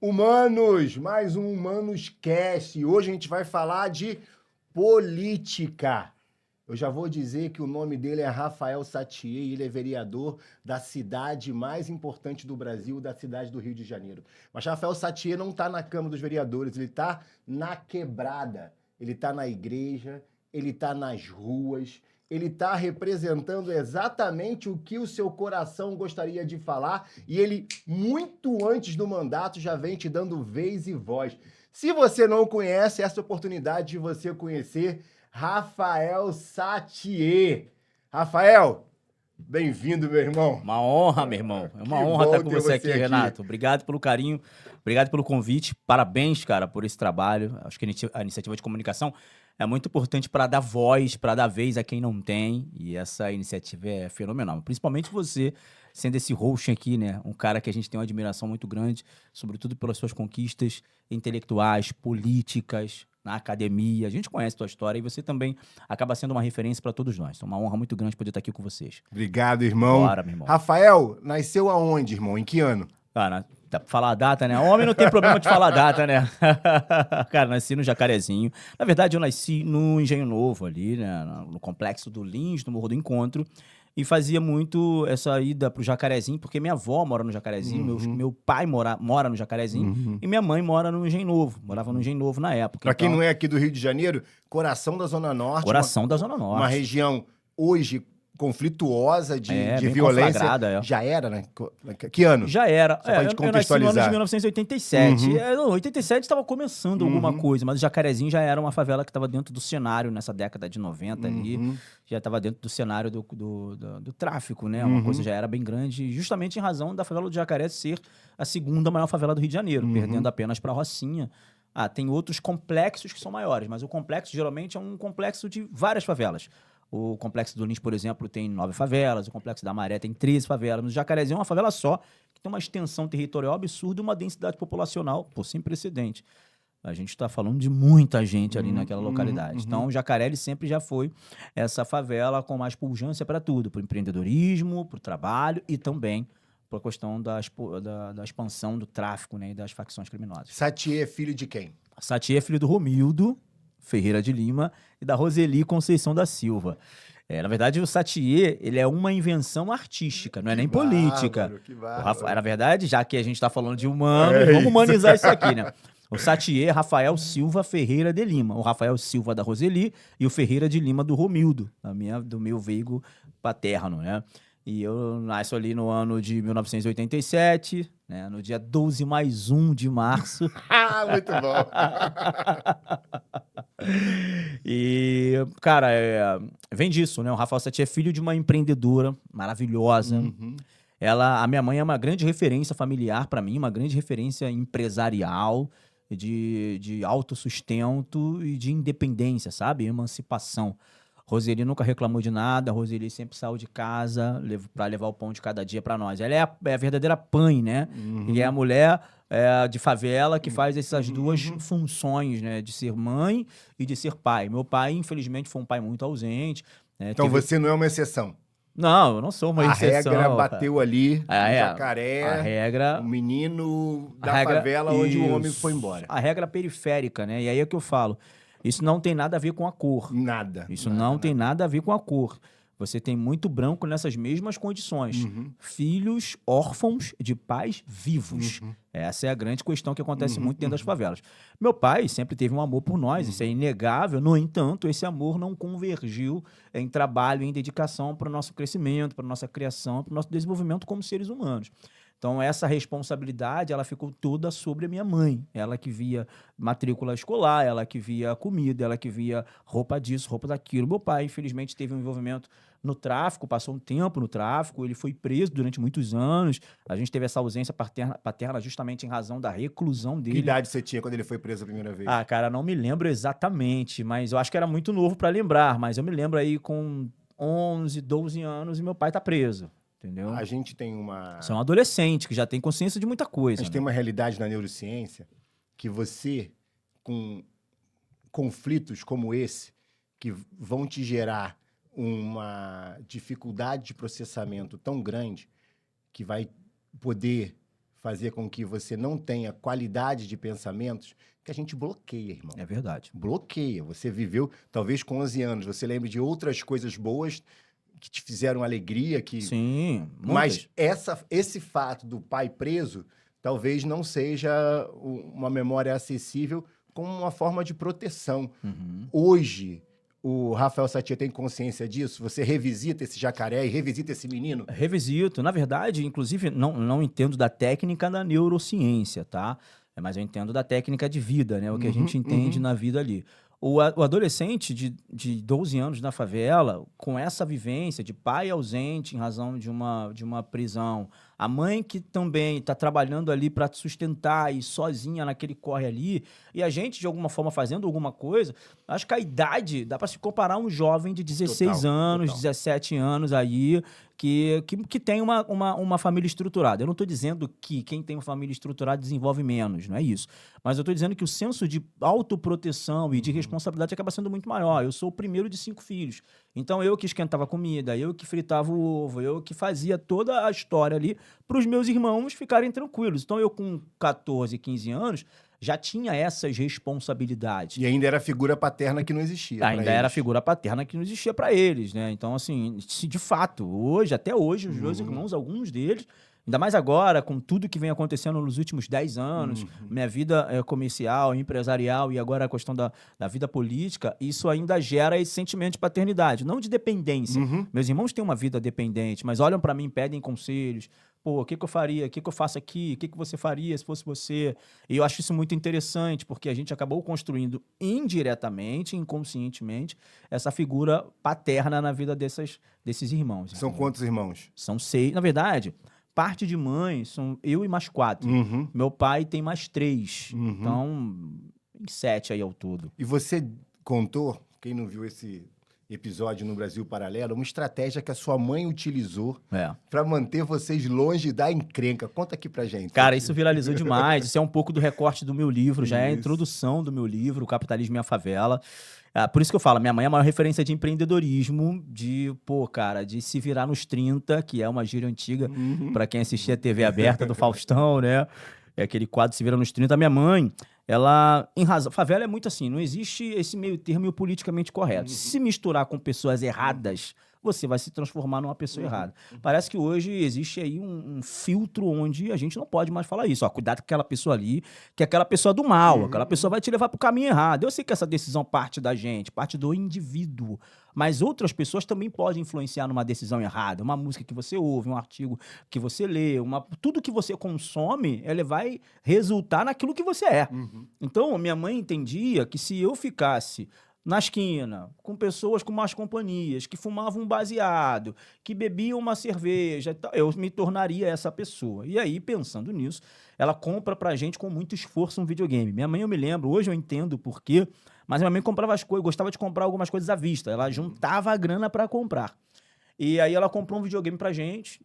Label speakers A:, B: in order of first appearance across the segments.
A: Humanos, mais um Humanos Cast. Hoje a gente vai falar de política. Eu já vou dizer que o nome dele é Rafael Sattier e ele é vereador da cidade mais importante do Brasil, da cidade do Rio de Janeiro. Mas Rafael Sattier não está na Câmara dos Vereadores, ele está na quebrada, ele está na igreja, ele está nas ruas, ele está representando exatamente o que o seu coração gostaria de falar e ele, muito antes do mandato, já vem te dando vez e voz. Se você não conhece, essa oportunidade de você conhecer Rafael Sattier. Rafael, bem-vindo, meu irmão.
B: Uma honra, meu irmão. É uma
A: Que
B: honra
A: bom
B: estar com
A: ter
B: você
A: você
B: aqui, Renato. Obrigado pelo carinho, obrigado pelo convite. Parabéns, cara, por esse trabalho. Acho que a iniciativa de comunicação é muito importante para dar voz, para dar vez a quem não tem. E essa iniciativa é fenomenal. Principalmente você, sendo esse host aqui, né? Um cara que a gente tem uma admiração muito grande, sobretudo pelas suas conquistas intelectuais, políticas, na academia. A gente conhece a tua história e você também acaba sendo uma referência para todos nós. Então, uma honra muito grande poder estar aqui com vocês.
A: Obrigado, irmão.
B: Bora, meu irmão.
A: Rafael, nasceu aonde, irmão? Em que ano?
B: Cara, dá pra falar a data, né? Homem não tem problema de falar a data, né? Cara, nasci no Jacarezinho. Na verdade, eu nasci no Engenho Novo ali, né? No Complexo do Lins, no Morro do Encontro. E fazia muito essa ida pro Jacarezinho, porque minha avó mora no Jacarezinho, meu pai mora no Jacarezinho, e minha mãe mora no Engenho Novo. Morava no Engenho Novo na época.
A: Pra quem não é aqui do Rio de Janeiro, coração da Zona Norte.
B: Coração da Zona Norte.
A: Uma região hoje conflituosa de
B: bem
A: violência.
B: conflagrada,
A: Já era, né? Que ano?
B: Já era.
A: Só pra gente
B: Eu nasci no ano de
A: contextualizar.
B: 1987. 87 estava começando alguma coisa, mas o Jacarezinho já era uma favela que estava dentro do cenário nessa década de 90 ali. Já estava dentro do cenário do tráfico, né? Uma coisa já era bem grande, justamente em razão da favela do Jacaré ser a segunda maior favela do Rio de Janeiro, perdendo apenas para a Rocinha. Tem outros complexos que são maiores, mas o complexo geralmente é um complexo de várias favelas. O Complexo do Lins, por exemplo, tem 9 favelas. O Complexo da Maré tem 13 favelas. No Jacarezinho é uma favela só, que tem uma extensão territorial absurda e uma densidade populacional, sem precedente. A gente está falando de muita gente ali naquela localidade. Então, o Jacaré ele sempre já foi essa favela com mais pujança para tudo. Para o empreendedorismo, para o trabalho e também para a questão da expansão do tráfico, né, e das facções criminosas.
A: Sattier é filho de quem?
B: Sattier é filho do Romildo Ferreira de Lima e da Roseli Conceição da Silva. Na verdade, o Sattier, ele é uma invenção artística, não é nem política.
A: Que bárbaro.
B: Na verdade, já que a gente está falando de humano, vamos humanizar isso aqui, né? O Sattier é Rafael Silva Ferreira de Lima. O Rafael Silva da Roseli e o Ferreira de Lima do Romildo, do meu veigo paterno, né? E eu nasço ali no ano de 1987, né? No dia 12+1 de março.
A: Muito bom.
B: E, cara, vem disso, né? O Rafael Sattier é filho de uma empreendedora maravilhosa. A minha mãe é uma grande referência familiar para mim, uma grande referência empresarial, de autossustento e de independência, sabe? Emancipação. Roseli nunca reclamou de nada, Roseli sempre saiu de casa para levar o pão de cada dia para nós. Ela é a verdadeira mãe, né? E é a mulher de favela que faz essas duas funções, né? De ser mãe e de ser pai. Meu pai, infelizmente, foi um pai muito ausente. Né?
A: Então você não é uma exceção.
B: Não, eu não sou uma exceção.
A: A regra bateu ali no Jacaré,
B: a regra,
A: o menino da favela onde o homem foi embora.
B: A regra periférica, né? E aí é que eu falo. Isso não tem nada a ver com a cor.
A: Nada.
B: Isso não tem nada a ver com a cor. Você tem muito branco nessas mesmas condições. Filhos órfãos de pais vivos. Essa é a grande questão que acontece muito dentro das favelas. Meu pai sempre teve um amor por nós, isso é inegável. No entanto, esse amor não convergiu em trabalho e em dedicação para o nosso crescimento, para a nossa criação, para o nosso desenvolvimento como seres humanos. Então, essa responsabilidade, ela ficou toda sobre a minha mãe. Ela que via matrícula escolar, ela que via comida, ela que via roupa disso, roupa daquilo. Meu pai, infelizmente, teve um envolvimento no tráfico, passou um tempo no tráfico, ele foi preso durante muitos anos. A gente teve essa ausência paterna justamente em razão da reclusão dele.
A: Que idade você tinha quando ele foi preso a primeira vez?
B: Cara, não me lembro exatamente, mas eu acho que era muito novo para lembrar. Mas eu me lembro aí com 11, 12 anos e meu pai tá preso. Entendeu?
A: A gente tem uma...
B: Você é um adolescente que já tem consciência de muita coisa.
A: A gente tem uma realidade na neurociência que você, com conflitos como esse, que vão te gerar uma dificuldade de processamento tão grande que vai poder fazer com que você não tenha qualidade de pensamentos, que a gente bloqueia, irmão.
B: É verdade.
A: Bloqueia. Você viveu, talvez com 11 anos, você lembre de outras coisas boas que te fizeram alegria, que...
B: Sim,
A: Mas
B: muitas.
A: esse fato do pai preso talvez não seja uma memória acessível como uma forma de proteção. Hoje, o Rafael Satia tem consciência disso? Você revisita esse jacaré e revisita esse menino?
B: Revisito. Na verdade, inclusive, não entendo da técnica da neurociência, tá? Mas eu entendo da técnica de vida, né? O que a gente entende na vida ali. O adolescente de 12 anos na favela, com essa vivência de pai ausente em razão de uma prisão, a mãe que também está trabalhando ali para sustentar e sozinha naquele corre ali, e a gente, de alguma forma, fazendo alguma coisa, acho que a idade dá para se comparar a um jovem de 16 anos, 17 anos aí, que tem uma família estruturada. Eu não estou dizendo que quem tem uma família estruturada desenvolve menos, não é isso. Mas eu estou dizendo que o senso de autoproteção e de responsabilidade acaba sendo muito maior. Eu sou o primeiro de 5 filhos. Então, eu que esquentava comida, eu que fritava o ovo, eu que fazia toda a história ali para os meus irmãos ficarem tranquilos. Então, eu com 14, 15 anos, já tinha essas responsabilidades.
A: E ainda era figura paterna que não existia.
B: Ainda era figura paterna que não existia para eles, né? Então, assim, de fato, até hoje, os meus irmãos, alguns deles, ainda mais agora, com tudo que vem acontecendo nos últimos 10 anos, minha vida comercial, empresarial e agora a questão da vida política, isso ainda gera esse sentimento de paternidade, não de dependência. Meus irmãos têm uma vida dependente, mas olham para mim, pedem conselhos. Pô, o que eu faria? O que eu faço aqui? O que você faria se fosse você? E eu acho isso muito interessante, porque a gente acabou construindo indiretamente, inconscientemente, essa figura paterna na vida desses irmãos.
A: São quantos irmãos?
B: São 6. Na verdade, parte de mãe são eu e mais 4. Meu pai tem mais 3. Então, em 7 aí ao todo.
A: E você contou, quem não viu esse episódio no Brasil Paralelo, uma estratégia que a sua mãe utilizou para manter vocês longe da encrenca. Conta aqui pra gente.
B: Cara, isso viralizou demais. Isso é um pouco do recorte do meu livro, já é a introdução do meu livro, O Capitalismo e a Favela. Por isso que eu falo, minha mãe é a maior referência de empreendedorismo, de se virar nos 30, que é uma gíria antiga para quem assistia a TV aberta do Faustão, né? É aquele quadro Se Vira nos 30. Minha mãe, favela é muito assim, não existe esse meio termo e o politicamente correto. Se misturar com pessoas erradas, você vai se transformar numa pessoa errada. Parece que hoje existe aí um filtro onde a gente não pode mais falar isso. Cuidado com aquela pessoa ali, que é aquela pessoa do mal, aquela pessoa vai te levar pro caminho errado. Eu sei que essa decisão parte da gente, parte do indivíduo, mas outras pessoas também podem influenciar numa decisão errada. Uma música que você ouve, um artigo que você lê, tudo que você consome, ele vai resultar naquilo que você é. Então, minha mãe entendia que se eu ficasse na esquina, com pessoas com más companhias, que fumavam um baseado, que bebiam uma cerveja, eu me tornaria essa pessoa. E aí, pensando nisso, ela compra pra gente com muito esforço um videogame. Minha mãe, eu me lembro, hoje eu entendo por quê, mas minha mãe comprava as coisas, gostava de comprar algumas coisas à vista. Ela juntava a grana pra comprar. E aí ela comprou um videogame pra gente.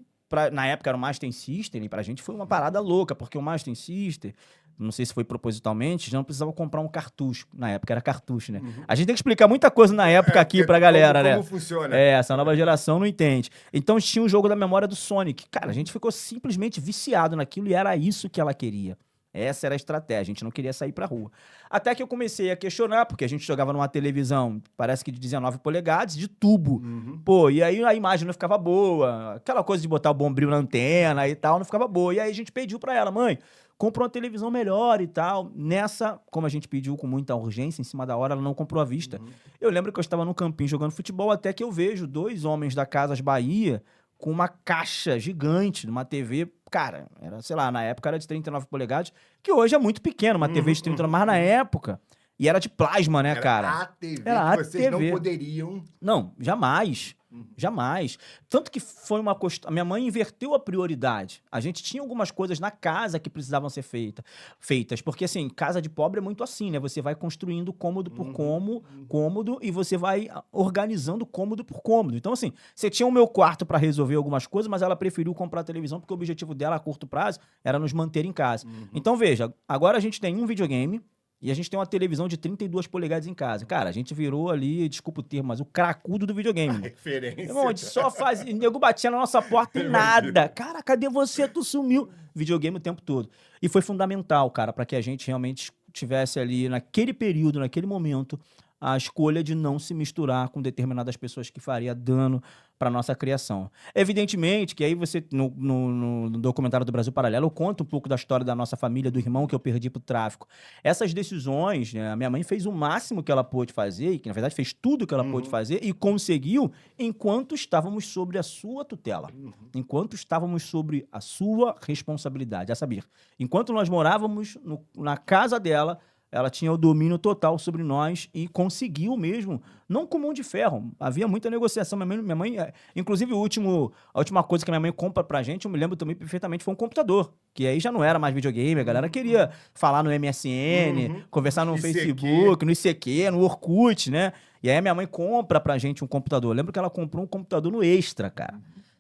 B: Na época era o Master System, e pra gente foi uma parada louca, porque o Master System, não sei se foi propositalmente, já não precisava comprar um cartucho. Na época era cartucho, né? A gente tem que explicar muita coisa na época aqui pra galera, né?
A: Como funciona?
B: Essa nova geração não entende. Então tinha um jogo da memória do Sonic. Cara, a gente ficou simplesmente viciado naquilo e era isso que ela queria. Essa era a estratégia, a gente não queria sair pra rua. Até que eu comecei a questionar, porque a gente jogava numa televisão, parece que de 19 polegadas, de tubo. Pô, e aí a imagem não ficava boa, aquela coisa de botar o bombril na antena e tal, não ficava boa. E aí a gente pediu pra ela, mãe, compra uma televisão melhor e tal. Nessa, como a gente pediu com muita urgência, em cima da hora, ela não comprou à vista. Eu lembro que eu estava no campinho jogando futebol, até que eu vejo 2 homens da Casas Bahia com uma caixa gigante, numa TV, cara, era, sei lá, na época era de 39 polegadas, que hoje é muito pequeno, uma TV de 39, mas na época, e era de plasma, né, cara?
A: Era a TV
B: Era
A: que vocês não poderiam...
B: Não, jamais. Jamais. Tanto que foi uma... A minha mãe inverteu a prioridade. A gente tinha algumas coisas na casa que precisavam ser feitas. Porque, assim, casa de pobre é muito assim, né? Você vai construindo cômodo por cômodo e você vai organizando cômodo por cômodo. Então, assim, você tinha o meu quarto para resolver algumas coisas, mas ela preferiu comprar a televisão porque o objetivo dela a curto prazo era nos manter em casa. Então, veja, agora a gente tem um videogame, E a gente tem uma televisão de 32 polegadas em casa. Cara, a gente virou ali, desculpa o termo, mas o cracudo do videogame. Irmão.
A: Referência.
B: Irmão, a gente só fazia. O nego batia na nossa porta e nada. Cara, cadê você? Tu sumiu. Videogame o tempo todo. E foi fundamental, cara, para que a gente realmente tivesse ali, naquele período, naquele momento, a escolha de não se misturar com determinadas pessoas que faria dano para nossa criação. Evidentemente que aí você, no documentário do Brasil Paralelo, eu conto um pouco da história da nossa família, do irmão que eu perdi pro tráfico. Essas decisões, né, a minha mãe fez o máximo que ela pôde fazer, e que na verdade fez tudo que ela pôde fazer, e conseguiu enquanto estávamos sobre a sua tutela. Enquanto estávamos sobre a sua responsabilidade. A saber, enquanto nós morávamos na casa dela, ela tinha o domínio total sobre nós e conseguiu mesmo, não com mão de ferro. Havia muita negociação. Minha mãe inclusive, a última coisa que minha mãe compra pra gente, eu me lembro também perfeitamente, foi um computador. Que aí já não era mais videogame, a galera queria falar no MSN, conversar no Facebook, no ICQ, no Orkut, né? E aí a minha mãe compra pra gente um computador. Eu lembro que ela comprou um computador no Extra, cara.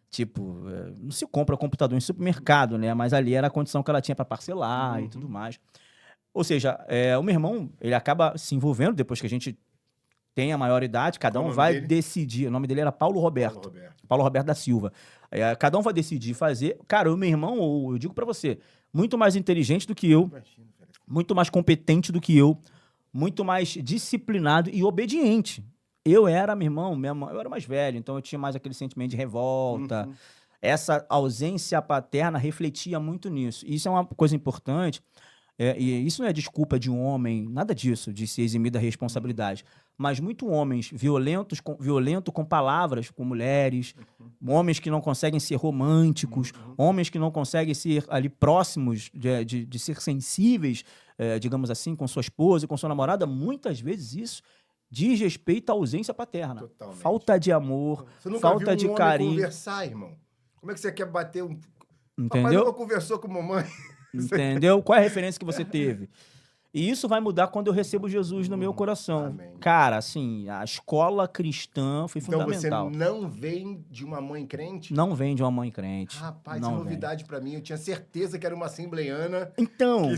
B: Tipo, não se compra computador em supermercado, né? Mas ali era a condição que ela tinha pra parcelar e tudo mais. Ou seja, o meu irmão, ele acaba se envolvendo depois que a gente tem a maioridade, cada um vai decidir. O nome dele era Paulo Roberto. Paulo Roberto da Silva. Cada um vai decidir fazer. Cara, o meu irmão, eu digo pra você, muito mais inteligente do que eu, muito mais competente do que eu, muito mais disciplinado e obediente. Eu era, meu irmão, eu era mais velho, então eu tinha mais aquele sentimento de revolta. Essa ausência paterna refletia muito nisso. Isso é uma coisa importante. E isso não é desculpa de um homem, nada disso, de se eximir da responsabilidade. Mas muitos homens violentos com palavras, com mulheres, homens que não conseguem ser românticos, homens que não conseguem ser ali próximos de ser sensíveis, digamos assim, com sua esposa e com sua namorada, muitas vezes isso diz respeito à ausência paterna.
A: Totalmente.
B: Falta de amor,
A: você nunca
B: falta
A: viu
B: de
A: homem
B: carinho.
A: Conversar, irmão? Como é que você quer bater um...
B: Entendeu?
A: Papai nunca conversou com mamãe.
B: Entendeu? Qual é a referência que você teve? E isso vai mudar quando eu recebo Jesus no meu coração.
A: Amém.
B: Cara, assim, a escola cristã foi fundamental.
A: Então você não vem de uma mãe crente?
B: Não vem de uma mãe crente.
A: Rapaz,
B: não
A: é novidade pra mim. Eu tinha certeza que era uma assembleiana
B: então,
A: que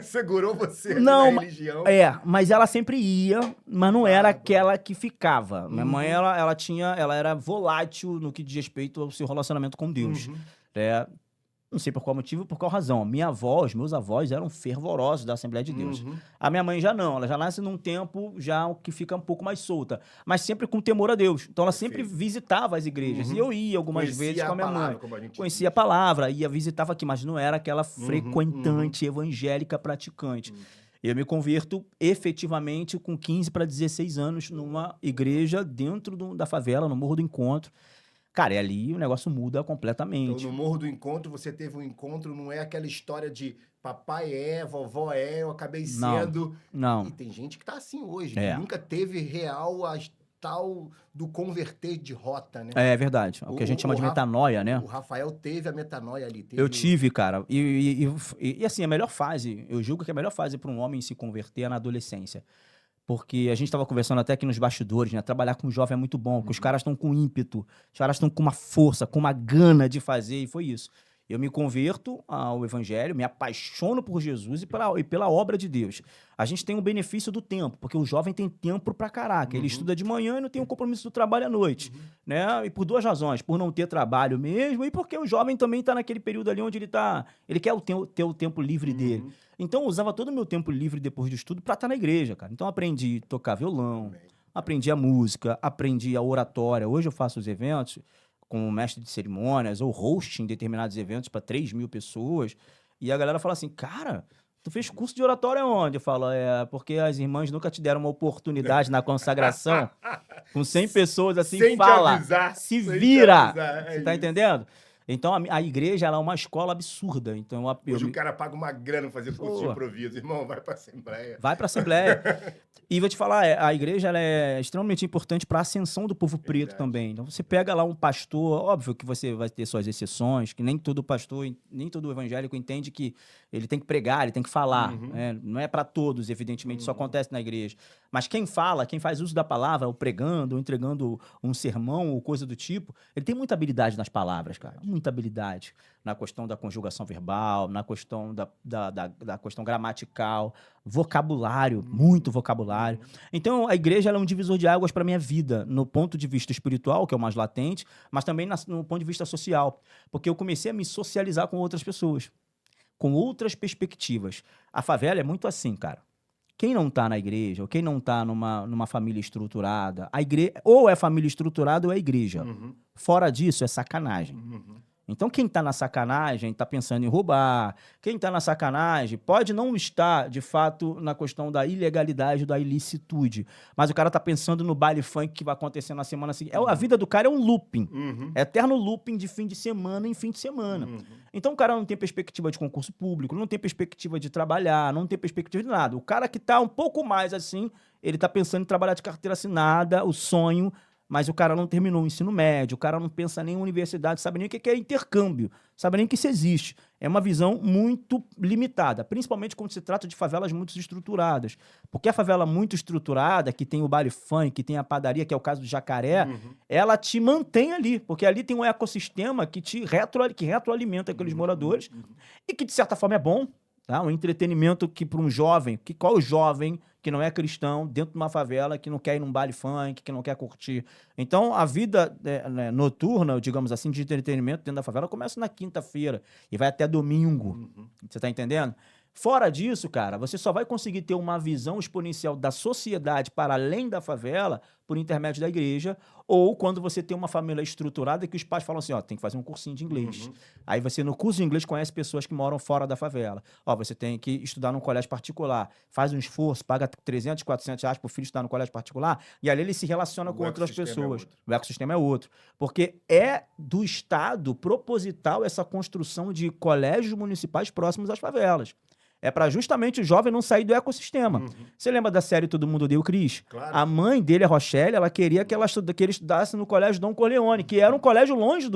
A: segurou você ali
B: não,
A: na religião.
B: Mas ela sempre ia, mas não era aquela que ficava. Minha mãe, ela era volátil no que diz respeito ao seu relacionamento com Deus. Não sei por qual motivo, por qual razão. Meus avós eram fervorosos da Assembleia de Deus. A minha mãe já não, ela já nasce num tempo já que fica um pouco mais solta, mas sempre com temor a Deus. Então ela sempre visitava as igrejas, e eu ia algumas vezes com a minha mãe. Conhecia a palavra, ia, visitava aqui, mas não era aquela frequentante evangélica praticante. Eu me converto efetivamente com 15 para 16 anos numa igreja dentro da favela, no Morro do Encontro. Cara, e ali o negócio muda completamente.
A: Então, no Morro do Encontro, você teve um encontro, não é aquela história de papai vovó eu acabei sendo...
B: Não.
A: E tem gente que tá assim hoje, que nunca teve real a tal do converter de rota, né?
B: É verdade. O que a gente chama de metanoia, né?
A: O Rafael teve a metanoia ali.
B: Eu tive, cara. E assim, a melhor fase, eu julgo que a melhor fase para um homem se converter é na adolescência. Porque a gente estava conversando até aqui nos bastidores, né? Trabalhar com jovem é muito bom, porque os caras estão com ímpeto, os caras estão com uma força, com uma gana de fazer, e foi isso. Eu me converto ao evangelho, me apaixono por Jesus e pela obra de Deus. A gente tem o benefício do tempo, porque o jovem tem tempo pra caraca. Ele estuda de manhã e não tem um compromisso do trabalho à noite. Né? E por duas razões. Por não ter trabalho mesmo e porque o jovem também está naquele período ali onde ele quer ter o tempo livre dele. Então eu usava todo o meu tempo livre depois do estudo pra estar na igreja, cara. Então eu aprendi a tocar violão, aprendi a música, aprendi a oratória. Hoje eu faço os eventos como mestre de cerimônias ou host em determinados eventos para 3 mil pessoas. E a galera fala assim, cara, tu fez curso de oratória onde? Eu falo, porque as irmãs nunca te deram uma oportunidade na consagração. Com 100 pessoas assim,
A: sem
B: fala,
A: te avisar,
B: se vira.
A: Você
B: tá entendendo? Então a igreja ela é uma escola absurda. Então,
A: hoje o cara paga uma grana pra fazer curso de improviso. Irmão, vai pra Assembleia.
B: Vai pra Assembleia. E vou te falar, a igreja ela é extremamente importante para a ascensão do povo preto também. Então você pega lá um pastor, óbvio que você vai ter suas exceções, que nem todo pastor, nem todo evangélico entende que ele tem que pregar, ele tem que falar. Não é para todos, evidentemente, isso acontece na igreja. Mas quem fala, quem faz uso da palavra, ou pregando, ou entregando um sermão, ou coisa do tipo, ele tem muita habilidade nas palavras, cara. muita habilidade na questão da conjugação verbal, na questão da questão gramatical, vocabulário, muito vocabulário. Então, a igreja ela é um divisor de águas para a minha vida, no ponto de vista espiritual, que é o mais latente, mas também no ponto de vista social, porque eu comecei a me socializar com outras pessoas, com outras perspectivas. A favela é muito assim, cara. Quem não tá na igreja, ou quem não tá numa família estruturada, a igreja ou é família estruturada ou é igreja. Fora disso, é sacanagem. Então, quem tá na sacanagem tá pensando em roubar. Quem tá na sacanagem pode não estar, de fato, na questão da ilegalidade, da ilicitude. Mas o cara tá pensando no baile funk que vai acontecer na semana seguinte. A vida do cara é um looping. É eterno looping de fim de semana em fim de semana. Então, o cara não tem perspectiva de concurso público, não tem perspectiva de trabalhar, não tem perspectiva de nada. O cara que tá um pouco mais assim, ele tá pensando em trabalhar de carteira assinada, o sonho... Mas o cara não terminou o ensino médio, o cara não pensa nem em universidade, sabe nem o que é intercâmbio, sabe nem que isso existe. É uma visão muito limitada, principalmente quando se trata de favelas muito estruturadas. Porque a favela muito estruturada, que tem o baile funk, que tem a padaria, que é o caso do Jacaré, ela te mantém ali, porque ali tem um ecossistema que que retroalimenta aqueles moradores e que, de certa forma, é bom. Tá? Um entretenimento que para um jovem, qual é o jovem que não é cristão, dentro de uma favela, que não quer ir num baile funk, que não quer curtir. Então, a vida noturna, digamos assim, de entretenimento dentro da favela começa na quinta-feira e vai até domingo. Você tá entendendo? Fora disso, cara, você só vai conseguir ter uma visão exponencial da sociedade para além da favela por intermédio da igreja, ou quando você tem uma família estruturada que os pais falam assim, ó, tem que fazer um cursinho de inglês. Aí você, no curso de inglês, conhece pessoas que moram fora da favela. Ó, você tem que estudar num colégio particular. Faz um esforço, paga 300, 400 reais pro filho estudar no colégio particular, e ali ele se relaciona com outras pessoas. O ecossistema é outro. Porque é do Estado proposital essa construção de colégios municipais próximos às favelas. É para justamente o jovem não sair do ecossistema. Você lembra da série Todo Mundo Odeia o Chris?
A: Claro.
B: A mãe dele, a Rochelle, ela queria que ele estudasse no colégio Dom Corleone, que era um colégio longe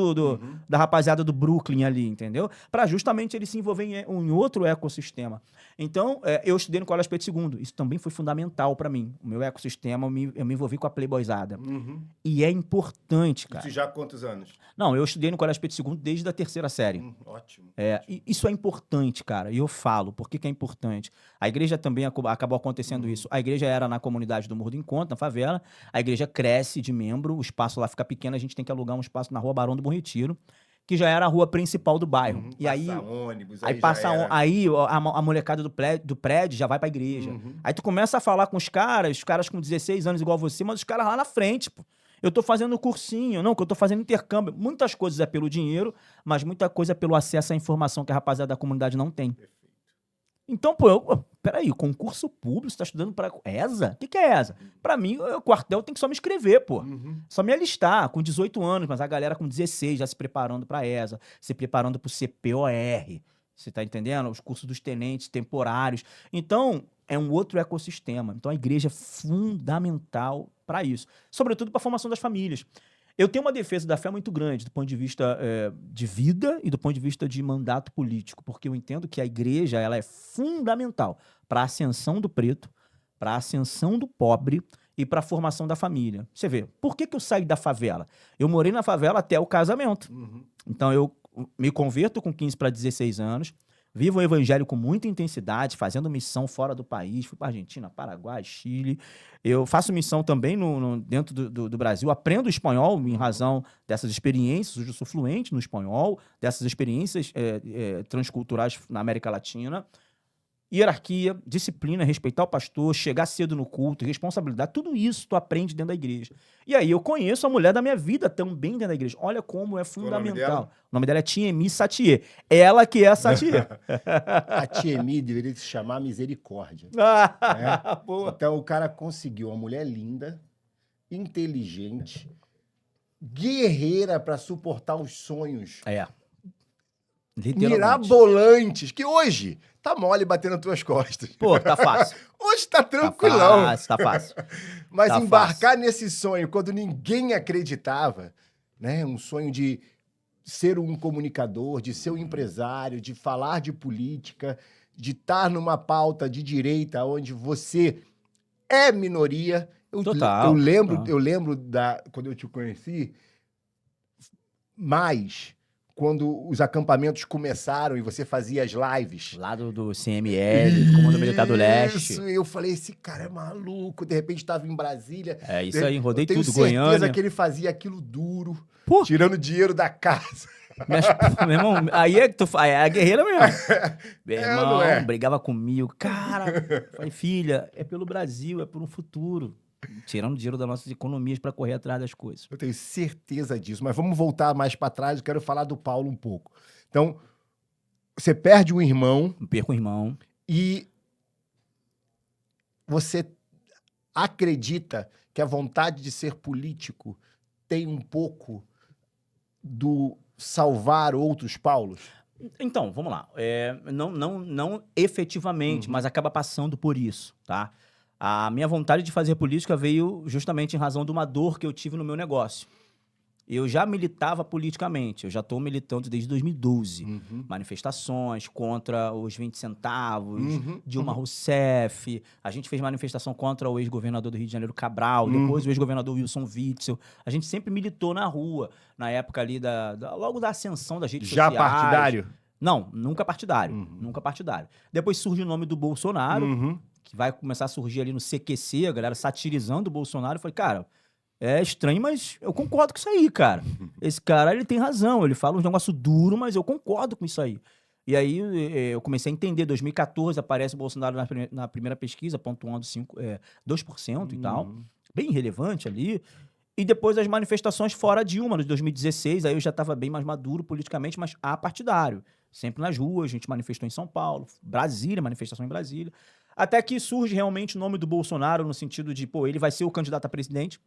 B: da rapaziada do Brooklyn ali, entendeu? Para justamente ele se envolver em outro ecossistema. Então, eu estudei no Colégio Pedro II. Isso também foi fundamental para mim. O meu ecossistema, eu me envolvi com a playboyzada. E é importante, cara.
A: Isso já há quantos anos?
B: Não, eu estudei no Colégio Pedro II desde a 3ª série.
A: Ótimo.
B: Isso é importante, cara. E eu falo, por que é importante? A igreja também acabou acontecendo isso. A igreja era na comunidade do Morro do Encontro, na favela. A igreja cresce de membro, o espaço lá fica pequeno, a gente tem que alugar um espaço na Rua Barão do Bom Retiro, que já era a rua principal do bairro. E aí
A: ônibus,
B: aí passa aí a molecada do prédio já vai pra igreja. Aí tu começa a falar com os caras com 16 anos igual você, mas os caras lá na frente, pô. Eu tô fazendo cursinho, não, que eu tô fazendo intercâmbio. Muitas coisas é pelo dinheiro, mas muita coisa é pelo acesso à informação que a rapaziada da comunidade não tem.
A: Perfeito.
B: Então, pô, peraí, concurso público, você tá estudando pra ESA? O que é ESA? Pra mim, o quartel tem que só me inscrever, pô. Só me alistar, com 18 anos, mas a galera com 16 já se preparando pra ESA, se preparando pro CPOR. Você tá entendendo? Os cursos dos tenentes temporários. Então, é um outro ecossistema. Então, a igreja é fundamental para isso. Sobretudo para a formação das famílias. Eu tenho uma defesa da fé muito grande do ponto de vista de vida e do ponto de vista de mandato político, porque eu entendo que a igreja ela é fundamental para a ascensão do preto, para a ascensão do pobre e para a formação da família. Você vê, por que eu saí da favela? Eu morei na favela até o casamento. Então, eu me converto com 15 para 16 anos, vivo o evangelho com muita intensidade, fazendo missão fora do país, fui para Argentina, Paraguai, Chile. Eu faço missão também dentro do Brasil, aprendo espanhol em razão dessas experiências, hoje eu sou fluente no espanhol, dessas experiências transculturais na América Latina. Hierarquia, disciplina, respeitar o pastor, chegar cedo no culto, responsabilidade, tudo isso tu aprende dentro da igreja. E aí eu conheço a mulher da minha vida também dentro da igreja. Olha como é fundamental. O nome dela é Tiemi Satie. Ela que é a Satie.
A: A Tiemi deveria se chamar Misericórdia.
B: Boa.
A: Então o cara conseguiu uma mulher linda, inteligente, guerreira para suportar os sonhos. Mirabolantes, que hoje tá mole batendo nas tuas costas.
B: Pô, tá fácil.
A: Hoje tá tranquilão.
B: Tá fácil.
A: Mas
B: tá
A: embarcar
B: fácil.
A: nesse sonho, quando ninguém acreditava, né? Um sonho de ser um comunicador, de ser um empresário, de falar de política, de estar numa pauta de direita onde você é minoria.
B: Total.
A: Eu lembro quando eu te conheci, mais quando os acampamentos começaram e você fazia as lives.
B: Lá do CML, do Comando Militar do Leste.
A: Isso, eu falei, esse cara é maluco. De repente estava em Brasília.
B: É isso aí, rodei tudo,
A: Tenho certeza
B: Goiânia.
A: que ele fazia aquilo duro,
B: Pô.
A: tirando dinheiro da casa.
B: Mas, meu irmão, aí é que tu faz, é a guerreira mesmo. Meu irmão,
A: não é?
B: brigava comigo. Cara, falei, filha, é pelo Brasil, é por um futuro. Tirando dinheiro das nossas economias para correr atrás das coisas.
A: Eu tenho certeza disso. Mas vamos voltar mais para trás. Eu quero falar do Paulo um pouco. Então, você perde um irmão.
B: Perco um irmão.
A: E você acredita que a vontade de ser político tem um pouco do salvar outros Paulos?
B: Então, vamos lá. Não efetivamente, mas acaba passando por isso, tá? A minha vontade de fazer política veio justamente em razão de uma dor que eu tive no meu negócio. Eu já militava politicamente, eu já estou militando desde 2012. Manifestações contra os 20 centavos, Dilma Rousseff. A gente fez manifestação contra o ex-governador do Rio de Janeiro, Cabral, depois o ex-governador Wilson Witzel. A gente sempre militou na rua, na época ali logo da ascensão das redes
A: Já
B: sociais.
A: partidário?
B: Não, nunca partidário. Nunca partidário. Depois surge o nome do Bolsonaro, que vai começar a surgir ali no CQC, a galera satirizando o Bolsonaro. Eu falei, cara, é estranho, mas eu concordo com isso aí, cara. Esse cara, ele tem razão, ele fala um negócio duro, mas eu concordo com isso aí. E aí eu comecei a entender, 2014 aparece o Bolsonaro na primeira pesquisa, pontuando 2% e tal, bem relevante ali. E depois as manifestações fora Dilma, de 2016, aí eu já estava bem mais maduro politicamente, mas apartidário. Sempre nas ruas, a gente manifestou em São Paulo, Brasília, manifestação em Brasília. Até que surge realmente o nome do Bolsonaro no sentido de, pô, ele vai ser o candidato a presidente.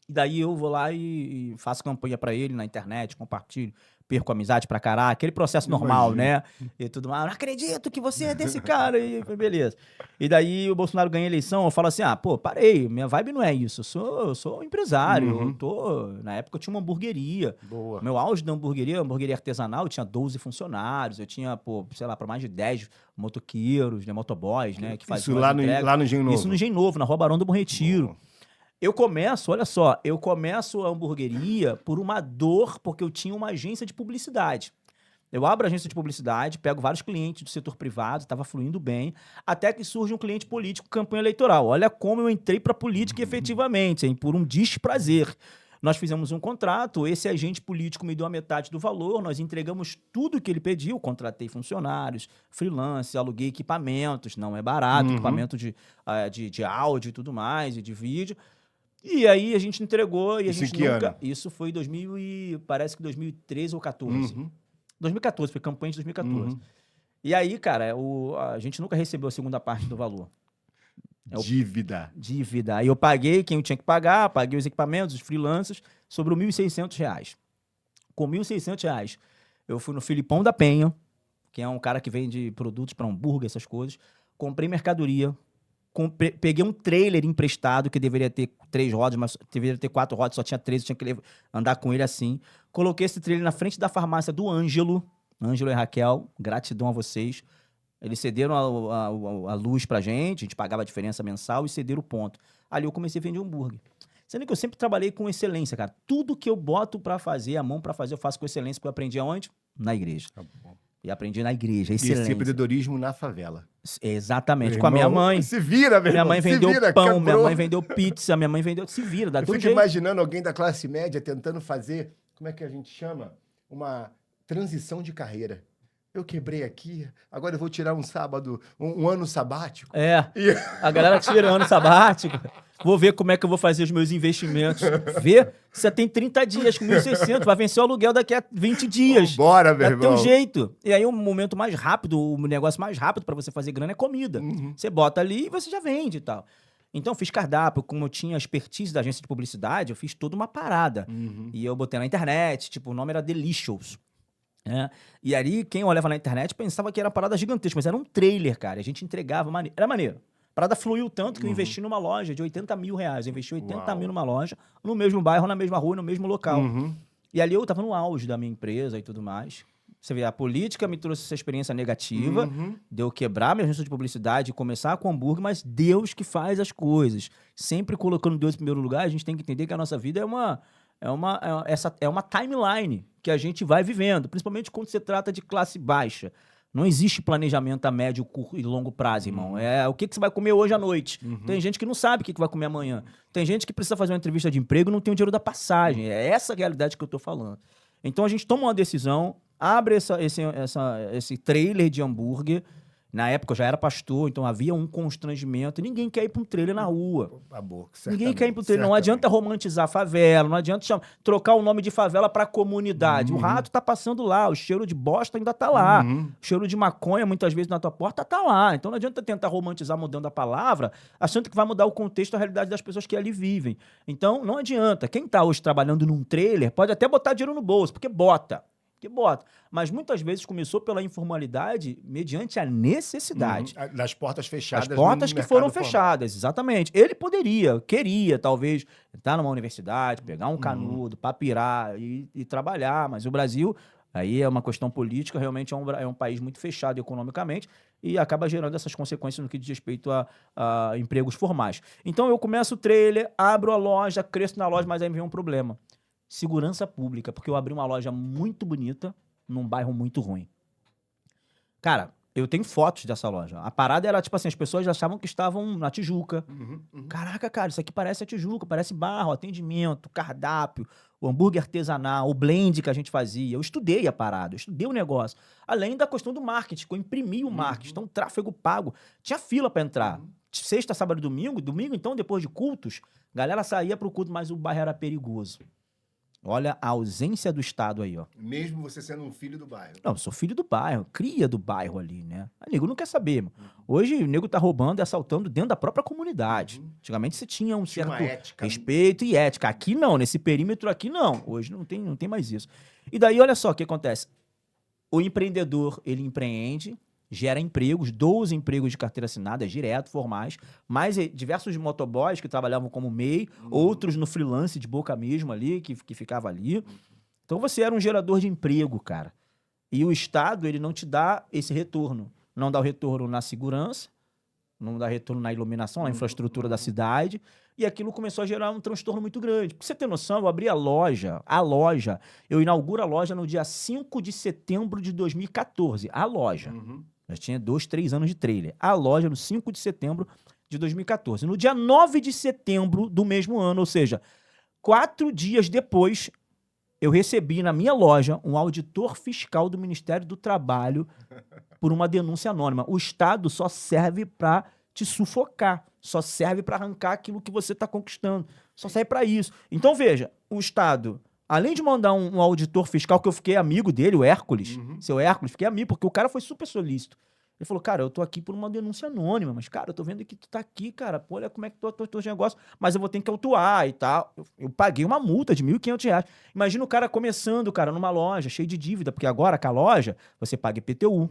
B: E daí eu vou lá e faço campanha pra ele na internet, compartilho, perco amizade pra caralho, aquele processo normal, né? E tudo mais. Não acredito que você é desse cara. E beleza. E daí o Bolsonaro ganha a eleição, eu falo assim, pô, parei, minha vibe não é isso. Eu sou empresário, na época eu tinha uma hamburgueria.
A: Boa.
B: Meu auge da hamburgueria artesanal, eu tinha 12 funcionários, eu tinha, pô, sei lá, para mais de 10 motoqueiros, né, motoboys, né, que faziam
A: Isso lá no Engenho Novo?
B: Isso no Engenho Novo, na Rua Barão do Bom Retiro.
A: Boa.
B: Eu começo a hamburgueria por uma dor, porque eu tinha uma agência de publicidade. Eu abro a agência de publicidade, pego vários clientes do setor privado, estava fluindo bem, até que surge um cliente político, campanha eleitoral. Olha como eu entrei para a política efetivamente, hein, por um desprazer. Nós fizemos um contrato, esse agente político me deu a metade do valor, nós entregamos tudo que ele pediu, contratei funcionários, freelance, aluguei equipamentos, não é barato, equipamento de áudio e tudo mais, e de vídeo. E aí a gente entregou e a gente nunca...
A: Ano?
B: Isso foi parece que 2013 ou 2014. 2014, foi campanha de 2014. E aí, cara, a gente nunca recebeu a segunda parte do valor. Dívida. Aí eu paguei quem eu tinha que pagar, paguei os equipamentos, os freelancers, sobrou R$ 1.600. Com R$ 1.600, eu fui no Filipão da Penha, que é um cara que vende produtos para hambúrguer, essas coisas. Comprei mercadoria, peguei um trailer emprestado, que deveria ter 3 rodas, mas deveria ter 4 rodas, só tinha 3, eu tinha que andar com ele assim. Coloquei esse trailer na frente da farmácia do Ângelo e Raquel, gratidão a vocês. Eles cederam a luz pra gente, a gente pagava a diferença mensal e cederam o ponto. Ali eu comecei a vender hambúrguer. Sendo que eu sempre trabalhei com excelência, cara. Tudo que eu boto pra fazer, a mão pra fazer, eu faço com excelência, porque eu aprendi aonde? Na igreja. Tá bom. E aprendi na igreja, excelência.
A: Esse empreendedorismo na favela.
B: Exatamente, com a minha mãe.
A: Se vira, meu
B: irmão. Minha mãe vendeu pão,
A: quebrou.
B: Minha mãe vendeu pizza, minha mãe vendeu... Se vira, dá teu jeito.
A: Eu fico imaginando alguém da classe média tentando fazer, como é que a gente chama? Uma transição de carreira. Eu quebrei aqui, agora eu vou tirar um sábado, um ano sabático.
B: A galera tira ano sabático. Vou ver como é que eu vou fazer os meus investimentos. Você tem 30 dias com 1.600, vai vencer o aluguel daqui a 20 dias.
A: Bora, meu irmão.
B: É teu jeito. E aí o momento mais rápido, o negócio mais rápido para você fazer grana é comida. Você bota ali e você já vende e tal. Então eu fiz cardápio, como eu tinha a expertise da agência de publicidade, eu fiz toda uma parada. E eu botei na internet, tipo, o nome era Delicious. E aí, quem olhava na internet pensava que era uma parada gigantesca, mas era um trailer, cara. A gente entregava, era maneiro. A parada fluiu tanto que eu investi numa loja de R$80 mil. Eu investi 80 mil numa loja, no mesmo bairro, na mesma rua, no mesmo local. E ali eu tava no auge da minha empresa e tudo mais. Você vê, a política me trouxe essa experiência negativa, de eu quebrar minha agência de publicidade e começar com hambúrguer, mas Deus que faz as coisas. Sempre colocando Deus em primeiro lugar, a gente tem que entender que a nossa vida é essa é uma timeline que a gente vai vivendo, principalmente quando se trata de classe baixa. Não existe planejamento a médio, curto e longo prazo, irmão. É o que você vai comer hoje à noite. Tem gente que não sabe o que vai comer amanhã. Tem gente que precisa fazer uma entrevista de emprego e não tem o dinheiro da passagem. É essa a realidade que eu tô falando. Então a gente toma uma decisão, abre esse trailer de hambúrguer. Na época eu já era pastor, então havia um constrangimento. Ninguém quer ir para um trailer na rua. Ninguém quer ir para um trailer. Não adianta romantizar a favela, não adianta trocar o nome de favela para comunidade. O rato tá passando lá, o cheiro de bosta ainda tá lá. O cheiro de maconha, muitas vezes, na tua porta tá lá. Então não adianta tentar romantizar mudando a palavra, achando que vai mudar o contexto, a realidade das pessoas que ali vivem. Então não adianta. Quem tá hoje trabalhando num trailer pode até botar dinheiro no bolso, porque bota. Mas muitas vezes começou pela informalidade mediante a necessidade.
A: Das portas fechadas.
B: As portas que foram fechadas, exatamente. Ele queria, talvez, estar numa universidade, pegar um canudo, papirar e trabalhar. Mas o Brasil, aí é uma questão política, realmente é um país muito fechado economicamente e acaba gerando essas consequências no que diz respeito a empregos formais. Então eu começo o trailer, abro a loja, cresço na loja, mas aí me vem um problema. Segurança pública, porque eu abri uma loja muito bonita num bairro muito ruim. Cara, eu tenho fotos dessa loja. A parada era tipo assim, as pessoas achavam que estavam na Tijuca. Caraca, cara, isso aqui parece a Tijuca, parece barro, atendimento, cardápio, o hambúrguer artesanal, o blend que a gente fazia. Eu estudei a parada, eu estudei o negócio. Além da questão do marketing, que eu imprimi o marketing, então tráfego pago. Tinha fila para entrar. Sexta, sábado e domingo, então depois de cultos, galera saía pro culto, mas o bairro era perigoso. Olha a ausência do Estado aí, ó.
A: Mesmo você sendo um filho do bairro.
B: Não, eu sou filho do bairro, cria do bairro ali, né? O nego não quer saber, mano. Hoje o nego tá roubando e assaltando dentro da própria comunidade. Antigamente você tinha um certo respeito e ética. Aqui não, nesse perímetro aqui não. Hoje não tem mais isso. E daí, olha só o que acontece. O empreendedor, ele empreende, gera empregos, 12 empregos de carteira assinada, direto, formais, mais diversos motoboys que trabalhavam como MEI, outros no freelance de boca mesmo ali, que ficava ali. Então você era um gerador de emprego, cara. E o Estado, ele não te dá esse retorno. Não dá o retorno na segurança, não dá retorno na iluminação, na infraestrutura da cidade, e aquilo começou a gerar um transtorno muito grande. Pra você ter noção, eu abri a loja, eu inauguro a loja no dia 5 de setembro de 2014, a loja. Já tinha 2, 3 anos de trailer. A loja no 5 de setembro de 2014. No dia 9 de setembro do mesmo ano, ou seja, 4 dias depois, eu recebi na minha loja um auditor fiscal do Ministério do Trabalho por uma denúncia anônima. O Estado só serve para te sufocar, só serve para arrancar aquilo que você está conquistando, só serve para isso. Então, veja, o Estado, além de mandar um auditor fiscal, que eu fiquei amigo dele, o Hércules, seu Hércules, fiquei amigo, porque o cara foi super solícito. Ele falou, cara, eu tô aqui por uma denúncia anônima, mas, cara, eu tô vendo que tu tá aqui, cara, pô, olha como é que tu teus negócios, mas eu vou ter que autuar e tal. Eu paguei uma multa de R$1.500. Imagina o cara começando, cara, numa loja, cheio de dívida, porque agora com a loja, você paga IPTU,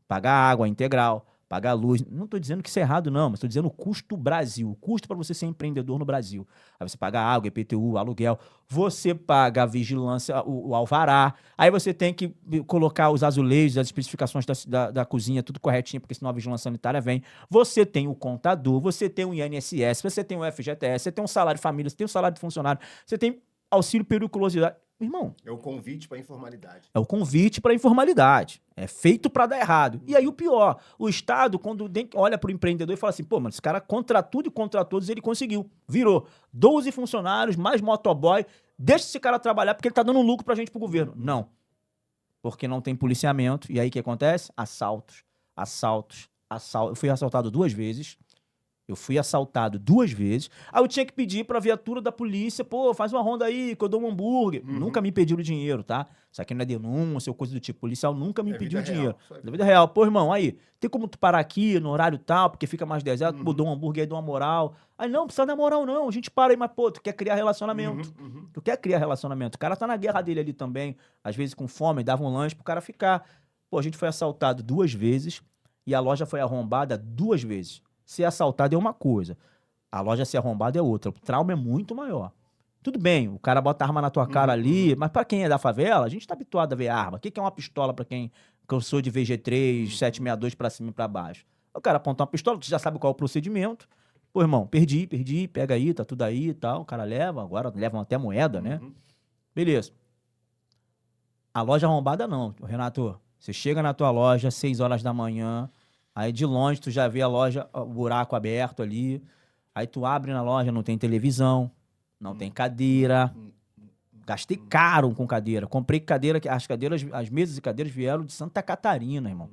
B: paga água integral, pagar luz. Não estou dizendo que isso é errado, não, mas estou dizendo o custo Brasil, o custo para você ser empreendedor no Brasil. Aí você paga água, IPTU, aluguel, você paga a vigilância, o alvará, aí você tem que colocar os azulejos, as especificações da cozinha, tudo corretinho, porque senão a vigilância sanitária vem. Você tem o contador, você tem o INSS, você tem o FGTS, você tem um salário de família, você tem um salário de funcionário, você tem auxílio periculosidade. Irmão.
A: É o convite para a informalidade.
B: É o convite para a informalidade. É feito para dar errado. E aí o pior, o Estado, quando olha para o empreendedor e fala assim, pô, mano, esse cara contra tudo e contra todos, ele conseguiu. Virou 12 funcionários, mais motoboy, deixa esse cara trabalhar porque ele tá dando lucro pra gente, pro governo. Não. Porque não tem policiamento. E aí o que acontece? Assaltos. Eu fui assaltado 2 vezes. Aí eu tinha que pedir pra viatura da polícia, pô, faz uma ronda aí, que eu dou um hambúrguer. Nunca me pediram dinheiro, tá? Isso aqui não é denúncia ou coisa do tipo. O policial nunca me pediu dinheiro. Na vida real. Pô, irmão, aí, tem como tu parar aqui no horário tal, porque fica mais deserto, tu dou um hambúrguer aí, dou uma moral. Aí, não, precisa dar moral não, a gente para aí, mas pô, tu quer criar relacionamento. Tu quer criar relacionamento. O cara tá na guerra dele ali também, às vezes com fome, dava um lanche pro cara ficar. Pô, a gente foi assaltado 2 vezes e a loja foi arrombada 2 vezes. Ser assaltado é uma coisa, a loja ser arrombada é outra. O trauma é muito maior. Tudo bem, o cara bota a arma na tua cara ali, mas pra quem é da favela, a gente tá habituado a ver arma. O que é uma pistola pra quem cansou de VG3, 762 pra cima e pra baixo? O cara aponta uma pistola, tu já sabe qual é o procedimento, Pô, irmão, perdi, pega aí, tá tudo aí e tal. O cara leva, agora levam até moeda, né? Beleza. A loja arrombada não, Renato. Você chega na tua loja, 6 horas da manhã, aí de longe tu já vê a loja, o buraco aberto ali. Aí tu abre na loja, não tem televisão, não tem cadeira. Gastei caro com cadeira. Comprei cadeira, as mesas e cadeiras vieram de Santa Catarina, irmão.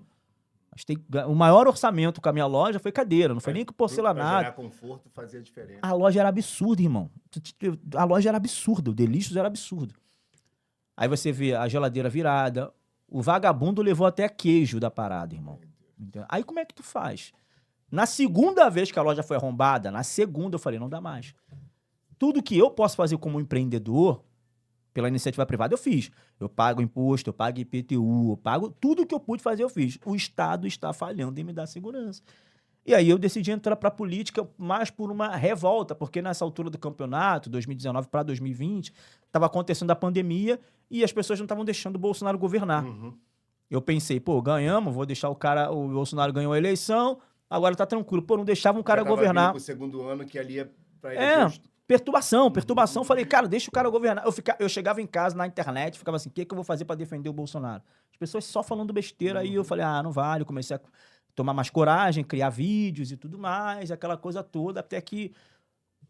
B: O maior orçamento com a minha loja foi cadeira, não foi nem com porcelanato.
A: Pra gerar conforto, fazia diferença.
B: A loja era absurda, irmão. A loja era absurda, o Delicious era absurdo. Aí você vê a geladeira virada, o vagabundo levou até queijo da parada, irmão. Entendeu? Aí como é que tu faz? Na segunda vez que a loja foi arrombada, na segunda eu falei, não dá mais. Tudo que eu posso fazer como empreendedor, pela iniciativa privada, eu fiz. Eu pago imposto, eu pago IPTU, eu pago tudo que eu pude fazer, eu fiz. O Estado está falhando em me dar segurança. E aí eu decidi entrar para a política mais por uma revolta, porque nessa altura do campeonato, 2019 para 2020, estava acontecendo a pandemia e as pessoas não estavam deixando o Bolsonaro governar. Eu pensei, pô, ganhamos, vou deixar o Bolsonaro ganhou a eleição, agora tá tranquilo. Pô, não deixava um cara governar.
A: O segundo ano que ali é pra
B: ele perturbação. Falei, cara, deixa o cara governar. Eu chegava em casa, na internet, ficava assim, o que eu vou fazer para defender o Bolsonaro? As pessoas só falando besteira, aí eu falei, não vale, eu comecei a tomar mais coragem, criar vídeos e tudo mais, aquela coisa toda, até que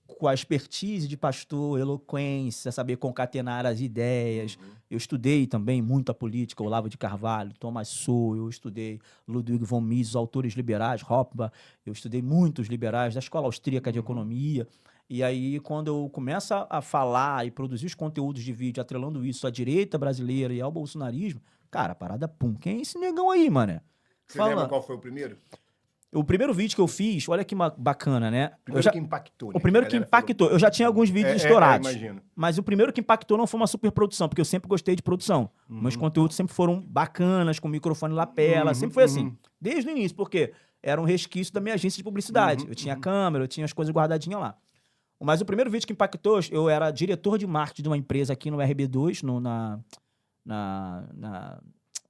B: com a expertise de pastor, eloquência, saber concatenar as ideias. Eu estudei também muito a política, Olavo de Carvalho, Thomas Sowell, eu estudei Ludwig von Mises, autores liberais, Hofbauer, eu estudei muitos liberais da Escola Austríaca de Economia. E aí, quando eu começo a falar e produzir os conteúdos de vídeo, atrelando isso à direita brasileira e ao bolsonarismo, cara, a parada, pum, quem é esse negão aí, mané?
A: Você lembra qual foi o primeiro?
B: O primeiro vídeo que eu fiz, olha que bacana, né?
A: Que impactou, né?
B: O primeiro que impactou. Eu já tinha alguns vídeos estourados.
A: Imagino.
B: Mas o primeiro que impactou não foi uma super produção, porque eu sempre gostei de produção. Meus conteúdos sempre foram bacanas, com microfone lapela, sempre foi assim. Desde o início, porque era um resquício da minha agência de publicidade. Eu tinha câmera, eu tinha as coisas guardadinhas lá. Mas o primeiro vídeo que impactou, eu era diretor de marketing de uma empresa aqui no RB2,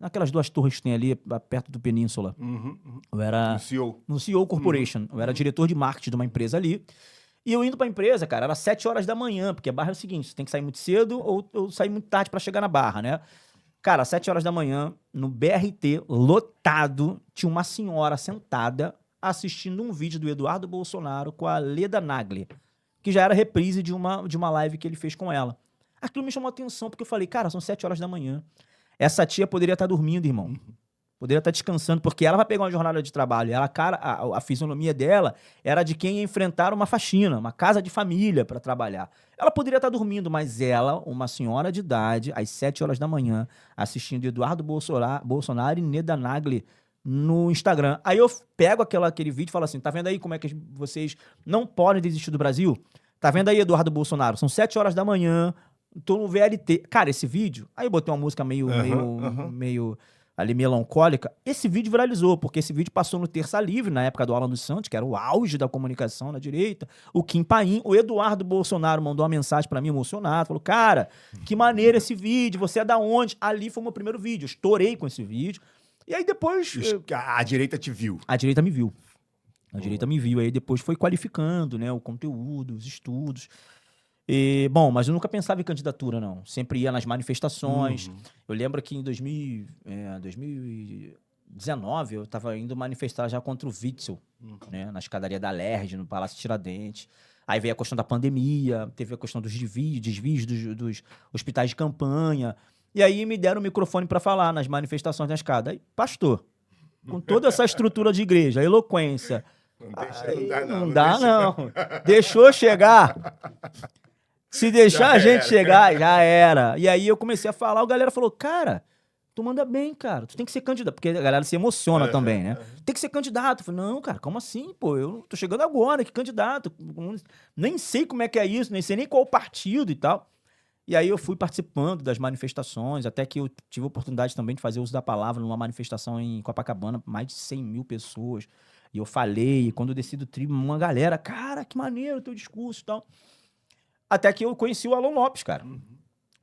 B: naquelas duas torres que tem ali, perto do Península. Eu era... No CEO Corporation. Eu era diretor de marketing de uma empresa ali. E eu indo pra empresa, cara, era 7 horas da manhã, porque a Barra é o seguinte, você tem que sair muito cedo ou sair muito tarde pra chegar na Barra, né? Cara, 7 horas da manhã, no BRT, lotado, tinha uma senhora sentada assistindo um vídeo do Eduardo Bolsonaro com a Leda Nagli, que já era reprise de uma live que ele fez com ela. Aquilo me chamou a atenção, porque eu falei, cara, são 7 horas da manhã. Essa tia poderia estar dormindo, irmão. Poderia estar descansando, porque ela vai pegar uma jornada de trabalho. A fisionomia dela era de quem ia enfrentar uma faxina, uma casa de família para trabalhar. Ela poderia estar dormindo, mas ela, uma senhora de idade, às 7 horas da manhã, assistindo Eduardo Bolsonaro e Leda Nagli no Instagram. Aí eu pego aquele vídeo e falo assim, tá vendo aí como é que vocês não podem desistir do Brasil? Tá vendo aí, Eduardo Bolsonaro? São 7 horas da manhã, tô no VLT. Cara, esse vídeo... Aí eu botei uma música meio ali melancólica. Esse vídeo viralizou, porque esse vídeo passou no Terça Livre, na época do Alan dos Santos, que era o auge da comunicação na direita. O Kim Paim, o Eduardo Bolsonaro mandou uma mensagem pra mim emocionado, falou, cara, que maneiro esse vídeo, você é da onde? Ali foi o meu primeiro vídeo, eu estourei com esse vídeo. E aí depois...
A: A direita te viu.
B: A direita me viu. A direita me viu. Aí depois foi qualificando, né, o conteúdo, os estudos. Bom, mas eu nunca pensava em candidatura, não. Sempre ia nas manifestações. Eu lembro que em 2019 eu estava indo manifestar já contra o Witzel, né, na escadaria da Lerge, no Palácio Tiradentes. Aí veio a questão da pandemia, teve a questão dos desvios dos hospitais de campanha. E aí me deram o microfone para falar nas manifestações da escada. Aí, pastor, com toda essa estrutura de igreja, a eloquência... Não dá, não. Deixou chegar... Se deixar a gente chegar, já era. E aí eu comecei a falar, a galera falou, cara, tu manda bem, cara. Tu tem que ser candidato. Porque a galera se emociona também, né? Tem que ser candidato. Eu falei, não, cara, como assim, pô? Eu tô chegando agora, que candidato? Nem sei como é que é isso, nem sei nem qual partido e tal. E aí eu fui participando das manifestações, até que eu tive a oportunidade também de fazer uso da palavra numa manifestação em Copacabana, mais de 100 mil pessoas. E eu falei, e quando eu desci do trilho, uma galera, cara, que maneiro o teu discurso e tal. Até que eu conheci o Alan Lopes, cara.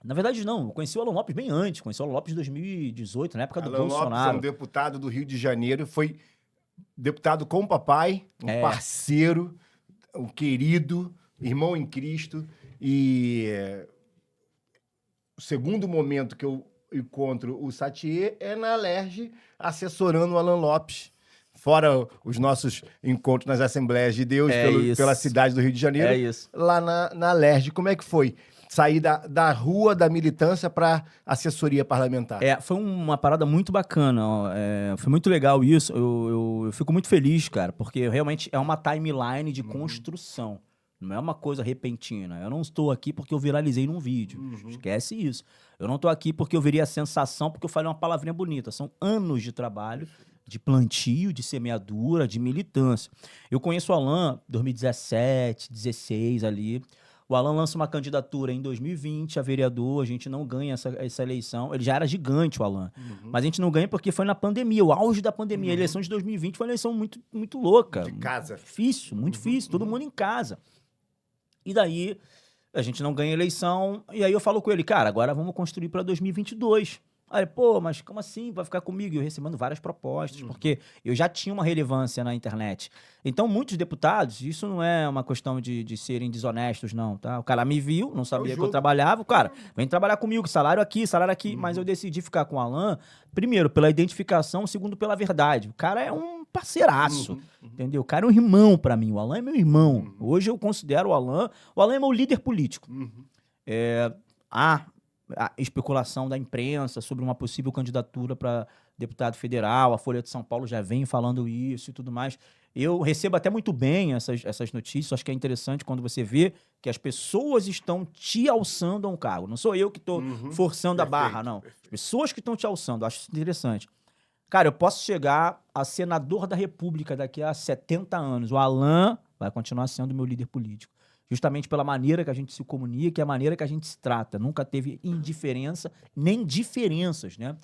B: Na verdade, não. Eu conheci o Alan Lopes bem antes. Conheci o Alan Lopes em 2018, na época do Bolsonaro.
A: Alan Lopes é um deputado do Rio de Janeiro. Foi deputado com o papai, um parceiro. um querido, irmão em Cristo, e o segundo momento que eu encontro o Satie é na Alerj, assessorando o Alan Lopes. Fora os nossos encontros nas Assembleias de Deus, pela cidade do Rio de Janeiro.
B: É isso.
A: Lá na Alerj. Como é que foi? Sair da rua, da militância para assessoria parlamentar.
B: Foi uma parada muito bacana. Foi muito legal isso. Eu fico muito feliz, cara, porque realmente é uma timeline de construção. Não é uma coisa repentina. Eu não estou aqui porque eu viralizei num vídeo. Esquece isso. Eu não estou aqui porque eu virei a sensação, porque eu falei uma palavrinha bonita. São anos de trabalho, de plantio, de semeadura, de militância. Eu conheço o Alan em 2017, 2016 ali. O Alan lança uma candidatura em 2020 a vereador, a gente não ganha essa eleição. Ele já era gigante, o Alan. Mas a gente não ganha porque foi na pandemia, o auge da pandemia. A eleição de 2020 foi uma eleição muito, muito louca.
A: De casa.
B: Difícil, muito difícil, todo mundo em casa. E daí, a gente não ganha eleição, e aí eu falo com ele, cara, agora vamos construir para 2022. Aí, pô, mas como assim? Vai ficar comigo? E eu recebendo várias propostas, porque eu já tinha uma relevância na internet. Então, muitos deputados, isso não é uma questão de serem desonestos, não, tá? O cara me viu, não sabia que eu trabalhava. Cara, vem trabalhar comigo, salário aqui. Mas eu decidi ficar com o Alan, primeiro, pela identificação, segundo, pela verdade. O cara é um parceiraço, entendeu? O cara é um irmão pra mim. O Alan é meu irmão. Hoje eu considero o Alan é meu líder político. A especulação da imprensa sobre uma possível candidatura para deputado federal, a Folha de São Paulo já vem falando isso e tudo mais. Eu recebo até muito bem essas notícias, acho que é interessante quando você vê que as pessoas estão te alçando a um cargo. Não sou eu que estou forçando a barra, não. As pessoas que estão te alçando, acho isso interessante. Cara, eu posso chegar a senador da República daqui a 70 anos. O Alan vai continuar sendo meu líder político. Justamente pela maneira que a gente se comunica e a maneira que a gente se trata. Nunca teve indiferença, nem diferenças, né?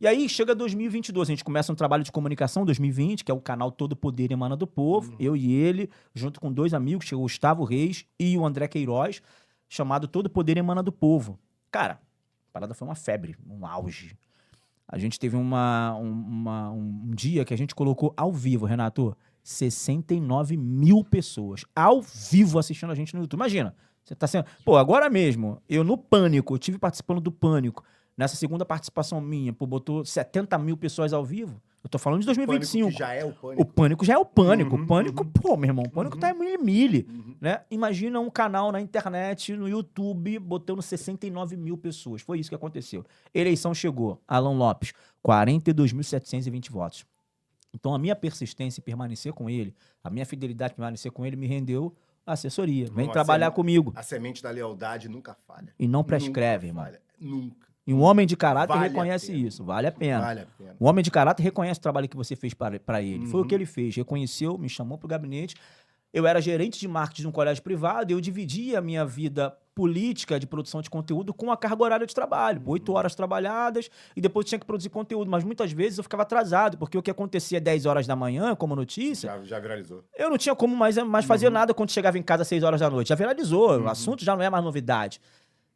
B: E aí, chega 2022, a gente começa um trabalho de comunicação, 2020, que é o canal Todo Poder Emana do Povo, eu e ele, junto com dois amigos, o Gustavo Reis e o André Queiroz, chamado Todo Poder Emana do Povo. Cara, a parada foi uma febre, um auge. A gente teve um dia que a gente colocou ao vivo, Renato, 69 mil pessoas ao vivo assistindo a gente no YouTube. Imagina, você tá sendo... Pô, agora mesmo, eu no Pânico, eu tive participando do Pânico, nessa segunda participação minha, pô, botou 70 mil pessoas ao vivo. Eu tô falando de 2025.
A: O Pânico que já é o Pânico.
B: O Pânico já é o Pânico. O Pânico, pô, meu irmão, o Pânico tá em milho, né? Imagina um canal na internet, no YouTube, botando 69 mil pessoas. Foi isso que aconteceu. Eleição chegou. Alan Lopes, 42.720 votos. Então, a minha persistência em permanecer com ele, a minha fidelidade em permanecer com ele, me rendeu assessoria. Vem trabalhar comigo.
A: A semente da lealdade nunca falha.
B: E não prescreve, irmão.
A: Nunca.
B: E um homem de caráter reconhece isso. Vale a pena.
A: Vale a pena.
B: Um homem de caráter reconhece o trabalho que você fez para ele. Foi o que ele fez. Reconheceu, me chamou para o gabinete. Eu era gerente de marketing de um colégio privado e eu dividia a minha vida política de produção de conteúdo com a carga horária de trabalho. 8 horas trabalhadas e depois tinha que produzir conteúdo. Mas muitas vezes eu ficava atrasado, porque o que acontecia 10 horas da manhã, como notícia...
A: Já viralizou.
B: Eu não tinha como mais fazer nada quando chegava em casa às 6 horas da noite. Já viralizou, o assunto já não é mais novidade.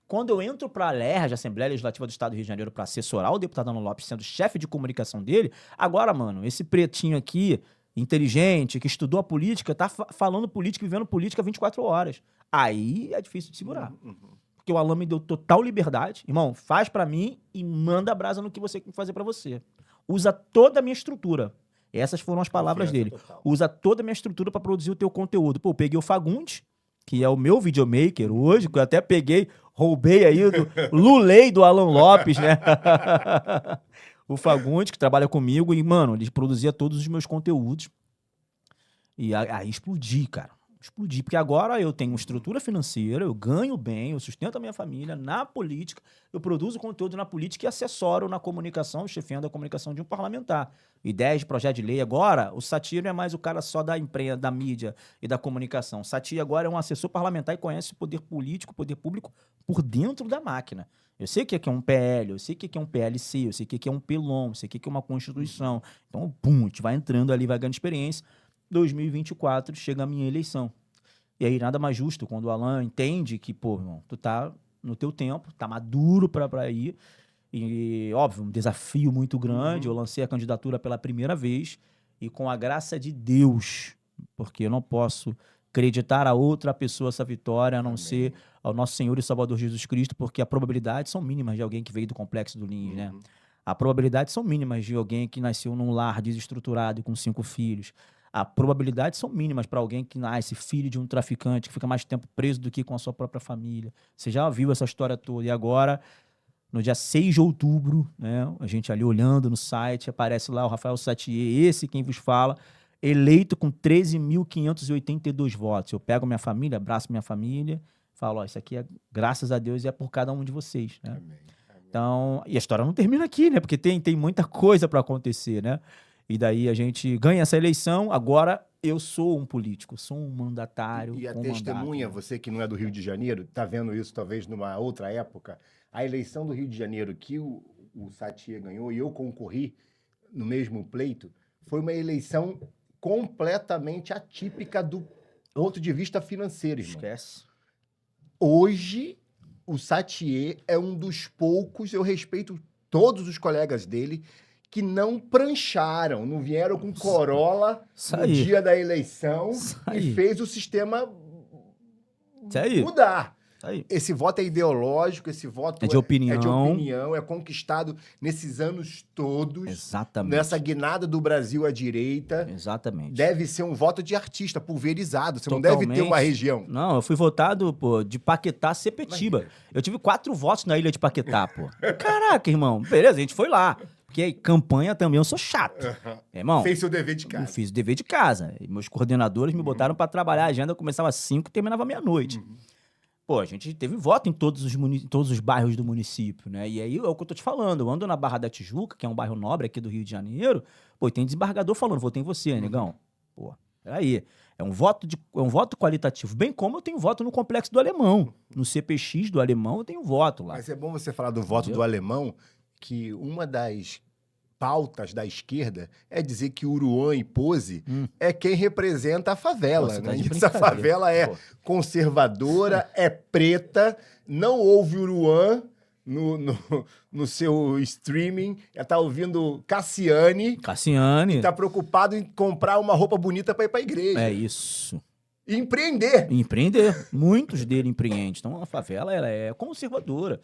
B: Quando eu entro para a Alerj, Assembleia Legislativa do Estado do Rio de Janeiro, para assessorar o deputado Alan Lopes, sendo chefe de comunicação dele, agora, mano, esse pretinho aqui, inteligente, que estudou a política, tá falando política, vivendo política 24 horas. Aí é difícil de segurar. Porque o Alan me deu total liberdade. Irmão, faz pra mim e manda a brasa no que você quer fazer pra você. Usa toda a minha estrutura. Essas foram as palavras dele. Total. Usa toda a minha estrutura pra produzir o teu conteúdo. Pô, eu peguei o Fagundes, que é o meu videomaker hoje, que eu até peguei, roubei aí, lulei do Alan Lopes, né? O Fagundes, que trabalha comigo, e, mano, ele produzia todos os meus conteúdos. E aí explodi, cara. Explodi, porque agora eu tenho estrutura financeira, eu ganho bem, eu sustento a minha família na política, eu produzo conteúdo na política e assessoro na comunicação, chefiando a comunicação de um parlamentar. Ideias de projeto de lei. Agora, o Satie não é mais o cara só da imprensa, da mídia e da comunicação. O Satie agora é um assessor parlamentar e conhece o poder político, o poder público por dentro da máquina. Eu sei o que é um PL, eu sei o que é um PLC, eu sei o que é um PELOM, eu sei o que é uma Constituição. Então, pum, a gente vai entrando ali, vai ganhando experiência. 2024 chega a minha eleição. E aí nada mais justo quando o Alan entende que, pô, irmão, tu tá no teu tempo, tá maduro pra ir. E, óbvio, um desafio muito grande. Eu lancei a candidatura pela primeira vez e com a graça de Deus, porque eu não posso acreditar a outra pessoa essa vitória, a não ser ao nosso Senhor e Salvador Jesus Cristo, porque a probabilidade são mínimas de alguém que veio do complexo do Lins, né? A probabilidade são mínimas de alguém que nasceu num lar desestruturado e com 5 filhos. A probabilidade são mínimas para alguém que nasce filho de um traficante, que fica mais tempo preso do que com a sua própria família. Você já viu essa história toda. E agora, no dia 6 de outubro, né, a gente ali olhando no site, aparece lá o Rafael Satier, esse quem vos fala, eleito com 13.582 votos. Eu pego minha família, abraço minha família, falo, ó, isso aqui é graças a Deus e é por cada um de vocês, né?
A: Amém.
B: Então, e a história não termina aqui, né? Porque tem muita coisa para acontecer, né? E daí a gente ganha essa eleição, agora eu sou um político, sou um mandatário.
A: E a
B: com
A: testemunha,
B: mandato.
A: você que não é do Rio de Janeiro, está vendo isso talvez numa outra época, a eleição do Rio de Janeiro que o Satier ganhou e eu concorri no mesmo pleito, foi uma eleição completamente atípica do ponto de vista financeiro, irmão.
B: Esquece.
A: Hoje, o Satier é um dos poucos, eu respeito todos os colegas dele, que não prancharam, não vieram com Corolla no dia da eleição e fez o sistema mudar. Esse voto é ideológico, esse voto
B: é de
A: opinião, é conquistado nesses anos todos.
B: Exatamente.
A: Nessa guinada do Brasil à direita.
B: Exatamente.
A: Deve ser um voto de artista, pulverizado. Você totalmente. Não deve ter uma região.
B: Não, eu fui votado, pô, de Paquetá a Sepetiba. Eu tive 4 votos na ilha de Paquetá, pô. Caraca, irmão. Beleza, a gente foi lá. Porque aí, campanha também eu sou chato. Irmão,
A: fez seu dever de casa.
B: Eu fiz o dever de casa. E meus coordenadores me botaram pra trabalhar. A agenda começava às 5 e terminava meia-noite. Pô, a gente teve voto em todos os bairros do município, né? E aí é o que eu tô te falando. Eu ando na Barra da Tijuca, que é um bairro nobre aqui do Rio de Janeiro. Pô, e tem desembargador falando, votei em você, negão. Pô, peraí. É um voto qualitativo. Bem como eu tenho voto no Complexo do Alemão. No CPX do Alemão eu tenho voto lá.
A: Mas é bom você falar do voto do Alemão, que uma das pautas da esquerda é dizer que Uruan e Pose é quem representa a favela. Pô, né? Essa favela é conservadora, é preta, não ouve Uruan no seu streaming, tá ouvindo Cassiane.
B: Cassiane.
A: E tá preocupado em comprar uma roupa bonita para ir para a igreja.
B: É isso.
A: E empreender.
B: Empreender. Muitos dele empreendem. Então a favela ela é conservadora.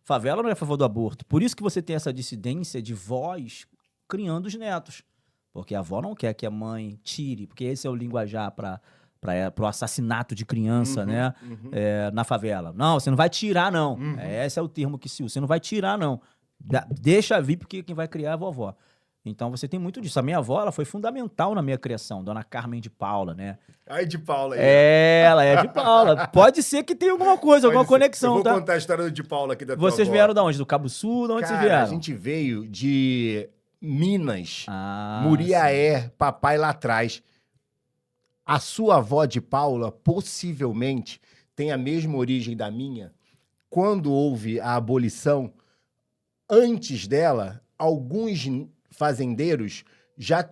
B: Favela não é a favor do aborto. Por isso que você tem essa dissidência de vós criando os netos. Porque a avó não quer que a mãe tire, porque esse é o linguajar para o assassinato de criança, né? Na favela. Não, você não vai tirar, não. Esse é o termo que se usa. Você não vai tirar, não. Deixa vir, porque quem vai criar é a vovó. Então você tem muito disso. A minha avó, ela foi fundamental na minha criação, Dona Carmen de Paula, né?
A: Ai, de Paula aí.
B: Ela é de Paula. Pode ser que tenha alguma coisa, alguma conexão,
A: eu vou contar a história de Paula aqui da tua
B: Vocês
A: avó.
B: vieram de onde? Do Cabo Sul? De onde vocês vieram?
A: A gente veio de Minas, Muriaé, papai lá atrás. A sua avó de Paula possivelmente tem a mesma origem da minha. Quando houve a abolição, antes dela, alguns fazendeiros já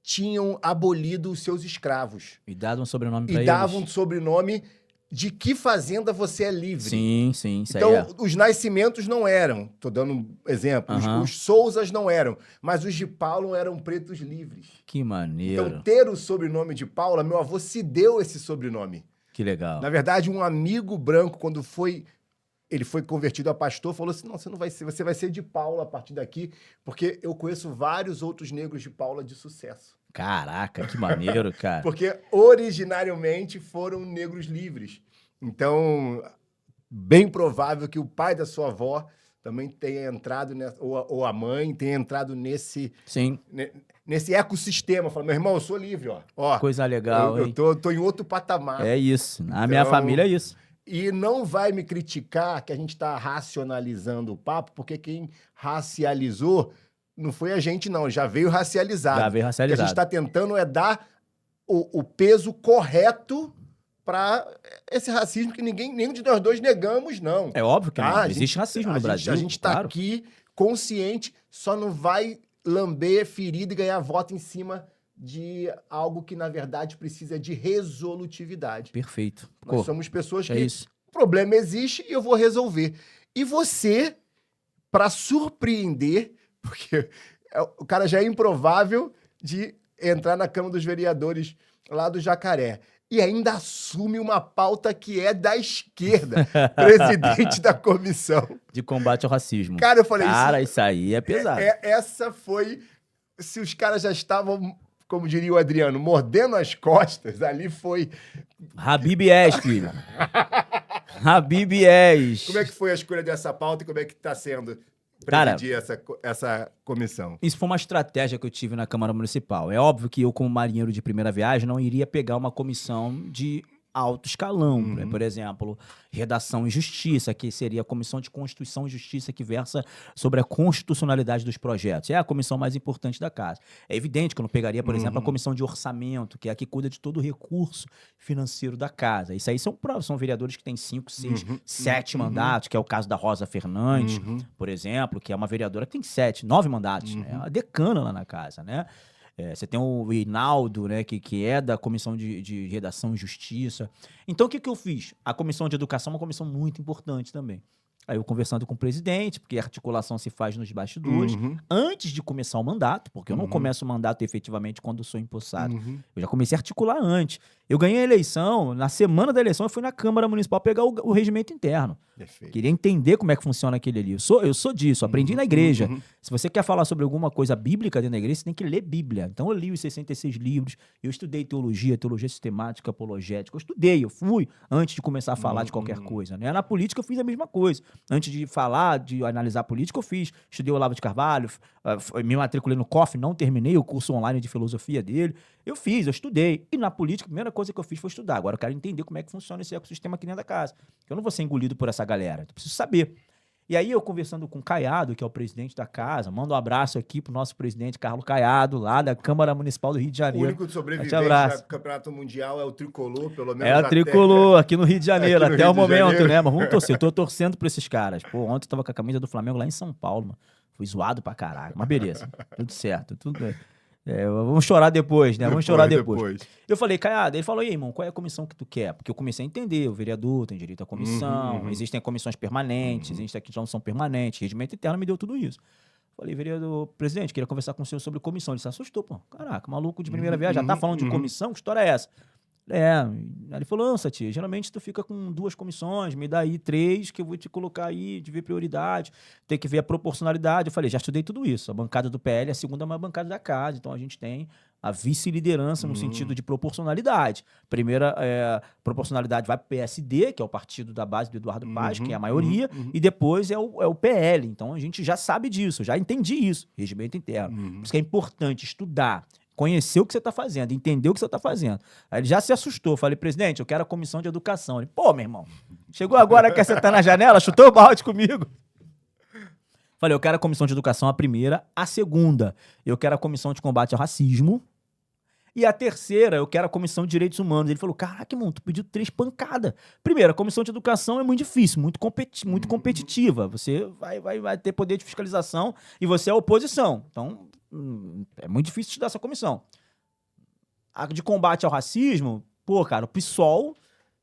A: tinham abolido os seus escravos.
B: E davam um sobrenome para eles.
A: E davam um sobrenome de que fazenda você é livre.
B: Sim, sim. Isso
A: então,
B: aí é.
A: Os nascimentos não eram, tô dando um exemplo, os Souzas não eram, mas os de Paula eram pretos livres.
B: Que maneiro.
A: Então, ter o sobrenome de Paula, meu avô se deu esse sobrenome.
B: Que legal.
A: Na verdade, um amigo branco, quando ele foi convertido a pastor, falou assim, não, você vai ser de Paula a partir daqui, porque eu conheço vários outros negros de Paula de sucesso.
B: Caraca, que maneiro, cara.
A: Porque originariamente foram negros livres. Então, bem provável que o pai da sua avó também tenha entrado, ou a mãe tenha entrado nesse ecossistema. Falando, meu irmão, eu sou livre, ó.
B: Coisa legal, hein?
A: Eu tô em outro patamar.
B: É isso. Na minha família é isso.
A: E não vai me criticar que a gente está racionalizando o papo, porque quem racializou não foi a gente, não. Já veio racializado.
B: Já veio racializado.
A: O que a gente está tentando é dar o peso correto para esse racismo que nenhum de nós dois negamos, não.
B: É óbvio que não. Existe racismo no Brasil.
A: A gente está aqui consciente, só não vai lamber ferida e ganhar voto em cima de algo que, na verdade, precisa de resolutividade.
B: Perfeito.
A: Nós somos pessoas que o problema existe e eu vou resolver. E você, para surpreender, porque o cara já é improvável de entrar na Câmara dos Vereadores lá do Jacaré. e ainda assume uma pauta que é da esquerda, presidente da comissão
B: de combate ao racismo.
A: Cara, eu falei,
B: cara, isso aí é pesado.
A: Essa foi, se os caras já estavam, como diria o Adriano, mordendo as costas, ali foi...
B: Habib Yes, filho. Habib Yes.
A: Como é que foi a escolha dessa pauta e como é que está sendo presidir essa comissão?
B: Isso foi uma estratégia que eu tive na Câmara Municipal. É óbvio que eu, como marinheiro de primeira viagem, não iria pegar uma comissão de alto escalão, né? Por exemplo, Redação e Justiça, que seria a Comissão de Constituição e Justiça, que versa sobre a constitucionalidade dos projetos. É a comissão mais importante da casa. É evidente que eu não pegaria, por exemplo, a Comissão de Orçamento, que é a que cuida de todo o recurso financeiro da casa. Isso aí são vereadores que têm 5, 6, 7 mandatos, que é o caso da Rosa Fernandes, por exemplo, que é uma vereadora que tem 7, 9 mandatos, né? É uma decana lá na casa, né? Você tem o Hinaldo, né, que é da Comissão de Redação e Justiça. Então, o que eu fiz? A Comissão de Educação é uma comissão muito importante também. Aí eu conversando com o presidente, porque a articulação se faz nos bastidores, antes de começar o mandato, porque eu não começo o mandato efetivamente quando eu sou empossado. Eu já comecei a articular antes. Eu ganhei a eleição, na semana da eleição eu fui na Câmara Municipal pegar o regimento interno.
A: Perfeito.
B: Queria entender como é que funciona aquele ali. Eu sou disso, aprendi na igreja. Se você quer falar sobre alguma coisa bíblica dentro da igreja, você tem que ler Bíblia. Então eu li os 66 livros, eu estudei teologia sistemática, apologética. Eu fui antes de começar a falar de qualquer coisa, né? Na política eu fiz a mesma coisa. Antes de falar, de analisar a política, eu fiz. Estudei o Olavo de Carvalho, me matriculei no COF, não terminei o curso online de filosofia dele. Eu estudei. E na política, a primeira coisa que eu fiz foi estudar. Agora eu quero entender como é que funciona esse ecossistema aqui dentro da casa. Eu não vou ser engolido por essa galera. Eu preciso saber. E aí eu conversando com o Caiado, que é o presidente da casa, mando um abraço aqui pro nosso presidente Carlos Caiado, lá da Câmara Municipal do Rio de
A: O
B: Janeiro.
A: único sobrevivente do Campeonato Mundial é o Tricolor, pelo menos.
B: É o Tricolor, aqui no Rio de Janeiro, até o momento, né? Mas vamos torcer. Eu tô torcendo por esses caras. Pô, ontem eu tava com a camisa do Flamengo lá em São Paulo, mano. Fui zoado pra caralho. Mas beleza, tudo certo, tudo bem. Vamos chorar depois, né? Vamos chorar depois. Eu falei, Caiado, ele falou, e aí, irmão, qual é a comissão que tu quer? Porque eu comecei a entender, o vereador tem direito à comissão, existem comissões permanentes, existem aqui que não são permanentes, regimento interno me deu tudo isso. Falei, vereador, presidente, queria conversar com o senhor sobre comissão. Ele se assustou, pô. Caraca, maluco de primeira viagem, já tá falando de comissão? Que história é essa? Aí ele falou, não, Sati, geralmente tu fica com 2 comissões, me dá aí 3 que eu vou te colocar aí de ver prioridade, tem que ver a proporcionalidade. Eu falei, já estudei tudo isso. A bancada do PL é a segunda maior bancada da casa, então a gente tem a vice-liderança no sentido de proporcionalidade. Primeira proporcionalidade vai para o PSD, que é o partido da base do Eduardo Paz, que é a maioria, e depois é o PL. Então a gente já sabe disso, já entendi isso, regimento interno. Por isso que é importante estudar, conhecer o que você está fazendo, entender o que você está fazendo. Aí ele já se assustou. Falei, presidente, eu quero a comissão de educação. Ele, pô, meu irmão, chegou agora, quer sentar na janela? Chutou o balde comigo. Falei, eu quero a comissão de educação, a primeira. A segunda, eu quero a comissão de combate ao racismo. E a terceira, eu quero a comissão de direitos humanos. Ele falou, caraca, irmão, tu pediu 3 pancadas. Primeiro, a comissão de educação é muito difícil, muito competitiva. Você vai ter poder de fiscalização e você é a oposição. Então, é muito difícil te dar essa comissão. A de combate ao racismo, pô, cara, o PSOL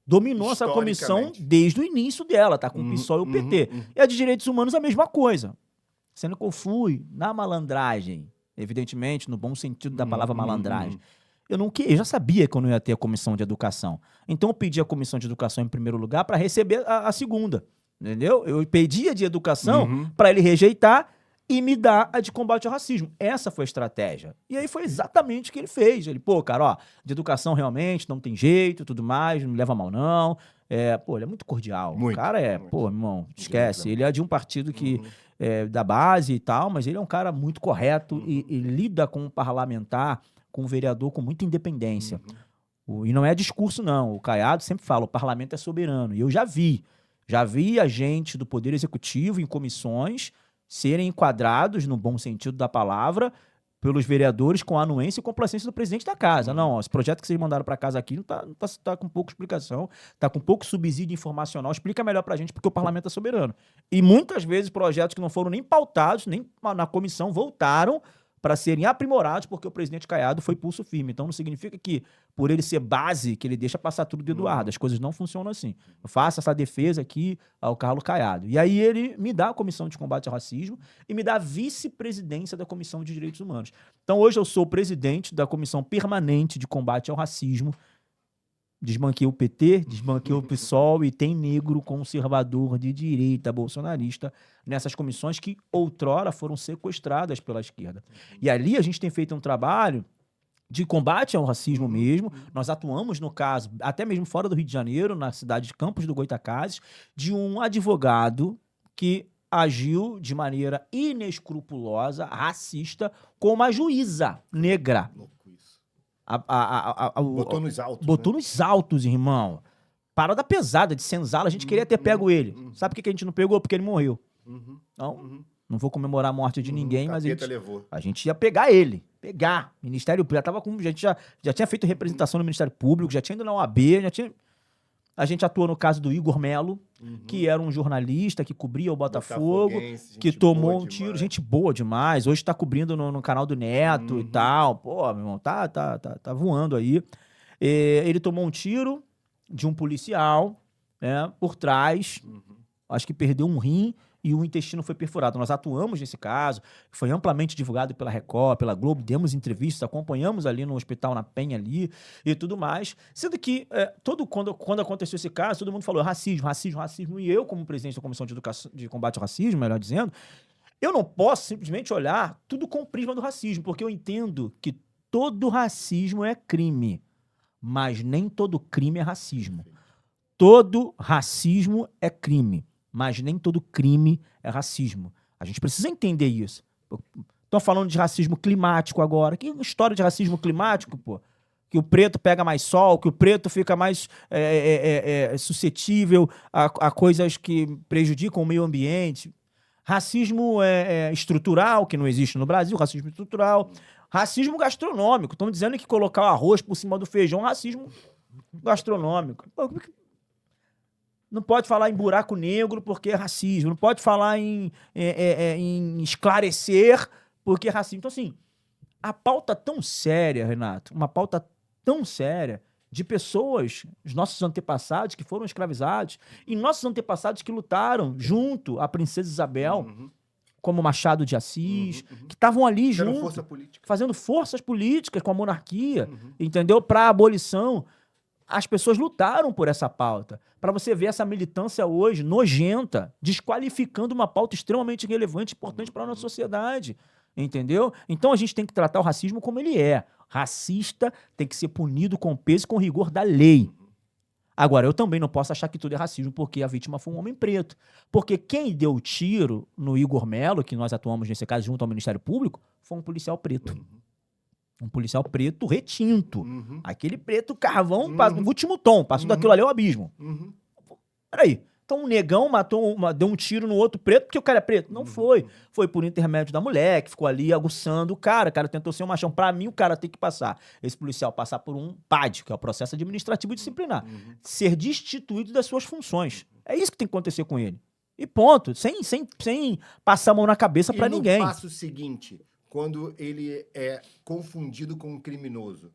B: dominou essa comissão desde o início dela, tá? Com o PSOL e o PT. E a de direitos humanos, a mesma coisa. Sendo que eu fui na malandragem, evidentemente, no bom sentido da palavra malandragem. Eu já sabia que eu não ia ter a comissão de educação. Então eu pedi a comissão de educação em primeiro lugar para receber a segunda, entendeu? Eu pedi a de educação para ele rejeitar e me dar a de combate ao racismo. Essa foi a estratégia. E aí foi exatamente o que ele fez. Ele, pô, cara, ó, de educação realmente não tem jeito, tudo mais, não me leva mal não. Pô, ele é muito cordial. O cara pô, irmão, esquece. Ele é de um partido que da base e tal, mas ele é um cara muito correto e lida com o parlamentar, com o vereador com muita independência. E não é discurso, não. O Caiado sempre fala, o parlamento é soberano. E eu já vi agentes do Poder Executivo em comissões serem enquadrados, no bom sentido da palavra, pelos vereadores com a anuência e complacência do presidente da casa. Não, ó, esse projeto que vocês mandaram para casa aqui não tá com pouca explicação, tá com pouco subsídio informacional, explica melhor pra gente porque o parlamento é soberano. E muitas vezes projetos que não foram nem pautados, nem na comissão, voltaram para serem aprimorados porque o presidente Caiado foi pulso firme. Então não significa que, por ele ser base, que ele deixa passar tudo do Eduardo. As coisas não funcionam assim. Eu faço essa defesa aqui ao Carlos Caiado. E aí ele me dá a comissão de combate ao racismo e me dá a vice-presidência da Comissão de Direitos Humanos. Então hoje eu sou o presidente da Comissão Permanente de Combate ao Racismo Desbanquei o PT, desbanquei o PSOL e tem negro conservador de direita bolsonarista nessas comissões que outrora foram sequestradas pela esquerda. E ali a gente tem feito um trabalho de combate ao racismo mesmo. Nós atuamos no caso, até mesmo fora do Rio de Janeiro, na cidade de Campos do Goytacazes, de um advogado que agiu de maneira inescrupulosa, racista, com uma juíza negra.
A: Botou nos altos.
B: Botou nos altos, irmão. Parada pesada de senzala. A gente queria ter pego ele. Sabe por que a gente não pegou? Porque ele morreu. Então, não vou comemorar a morte de ninguém, mas a gente ia pegar ele. Pegar. Ministério Público. A gente já tinha feito representação no Ministério Público, já tinha ido na OAB, A gente atuou no caso do Igor Melo, que era um jornalista que cobria o Botafogo, que tomou um tiro. Gente boa demais. Hoje tá cobrindo no canal do Neto e tal. Pô, meu irmão, tá voando aí. Ele tomou um tiro de um policial, né, por trás. Acho que perdeu um rim e o intestino foi perfurado. Nós atuamos nesse caso, foi amplamente divulgado pela Record, pela Globo, demos entrevistas, acompanhamos ali no hospital na Penha ali e tudo mais. Sendo que quando aconteceu esse caso, todo mundo falou racismo. E eu, como presidente da Comissão de Combate ao Racismo, melhor dizendo, eu não posso simplesmente olhar tudo com o prisma do racismo, porque eu entendo que todo racismo é crime, mas nem todo crime é racismo. Todo racismo é crime, mas nem todo crime é racismo. A gente precisa entender isso. Estão falando de racismo climático agora. Que história de racismo climático, pô? Que o preto pega mais sol, que o preto fica mais suscetível a coisas que prejudicam o meio ambiente. Racismo estrutural, que não existe no Brasil, racismo estrutural. Racismo gastronômico. Estão dizendo que colocar o arroz por cima do feijão é racismo gastronômico. Não pode falar em buraco negro porque é racismo. Não pode falar em esclarecer porque é racismo. Então, assim, a pauta tão séria, Renato, uma pauta tão séria de pessoas, os nossos antepassados que foram escravizados, e nossos antepassados que lutaram junto à Princesa Isabel, como Machado de Assis, que estavam ali junto, fazendo forças políticas com a monarquia, entendeu? Para a abolição. As pessoas lutaram por essa pauta. Para você ver essa militância hoje nojenta, desqualificando uma pauta extremamente relevante e importante para a nossa sociedade. Entendeu? Então a gente tem que tratar o racismo como ele é. Racista tem que ser punido com peso e com rigor da lei. Agora, eu também não posso achar que tudo é racismo porque a vítima foi um homem preto. Porque quem deu o tiro no Igor Melo, que nós atuamos nesse caso junto ao Ministério Público, foi um policial preto. Um policial preto retinto. Aquele preto carvão, no último tom. Passou daquilo ali ao abismo. Peraí. Então um negão deu um tiro no outro preto porque o cara é preto. Não foi. Foi por intermédio da mulher que ficou ali aguçando o cara. O cara tentou ser um machão. Pra mim, o cara tem que passar. Esse policial passar por um PAD, que é o processo administrativo disciplinar. Ser destituído das suas funções. É isso que tem que acontecer com ele. E ponto. Sem passar a mão na cabeça pra ninguém.
A: E no passo seguinte, quando ele é confundido com um criminoso,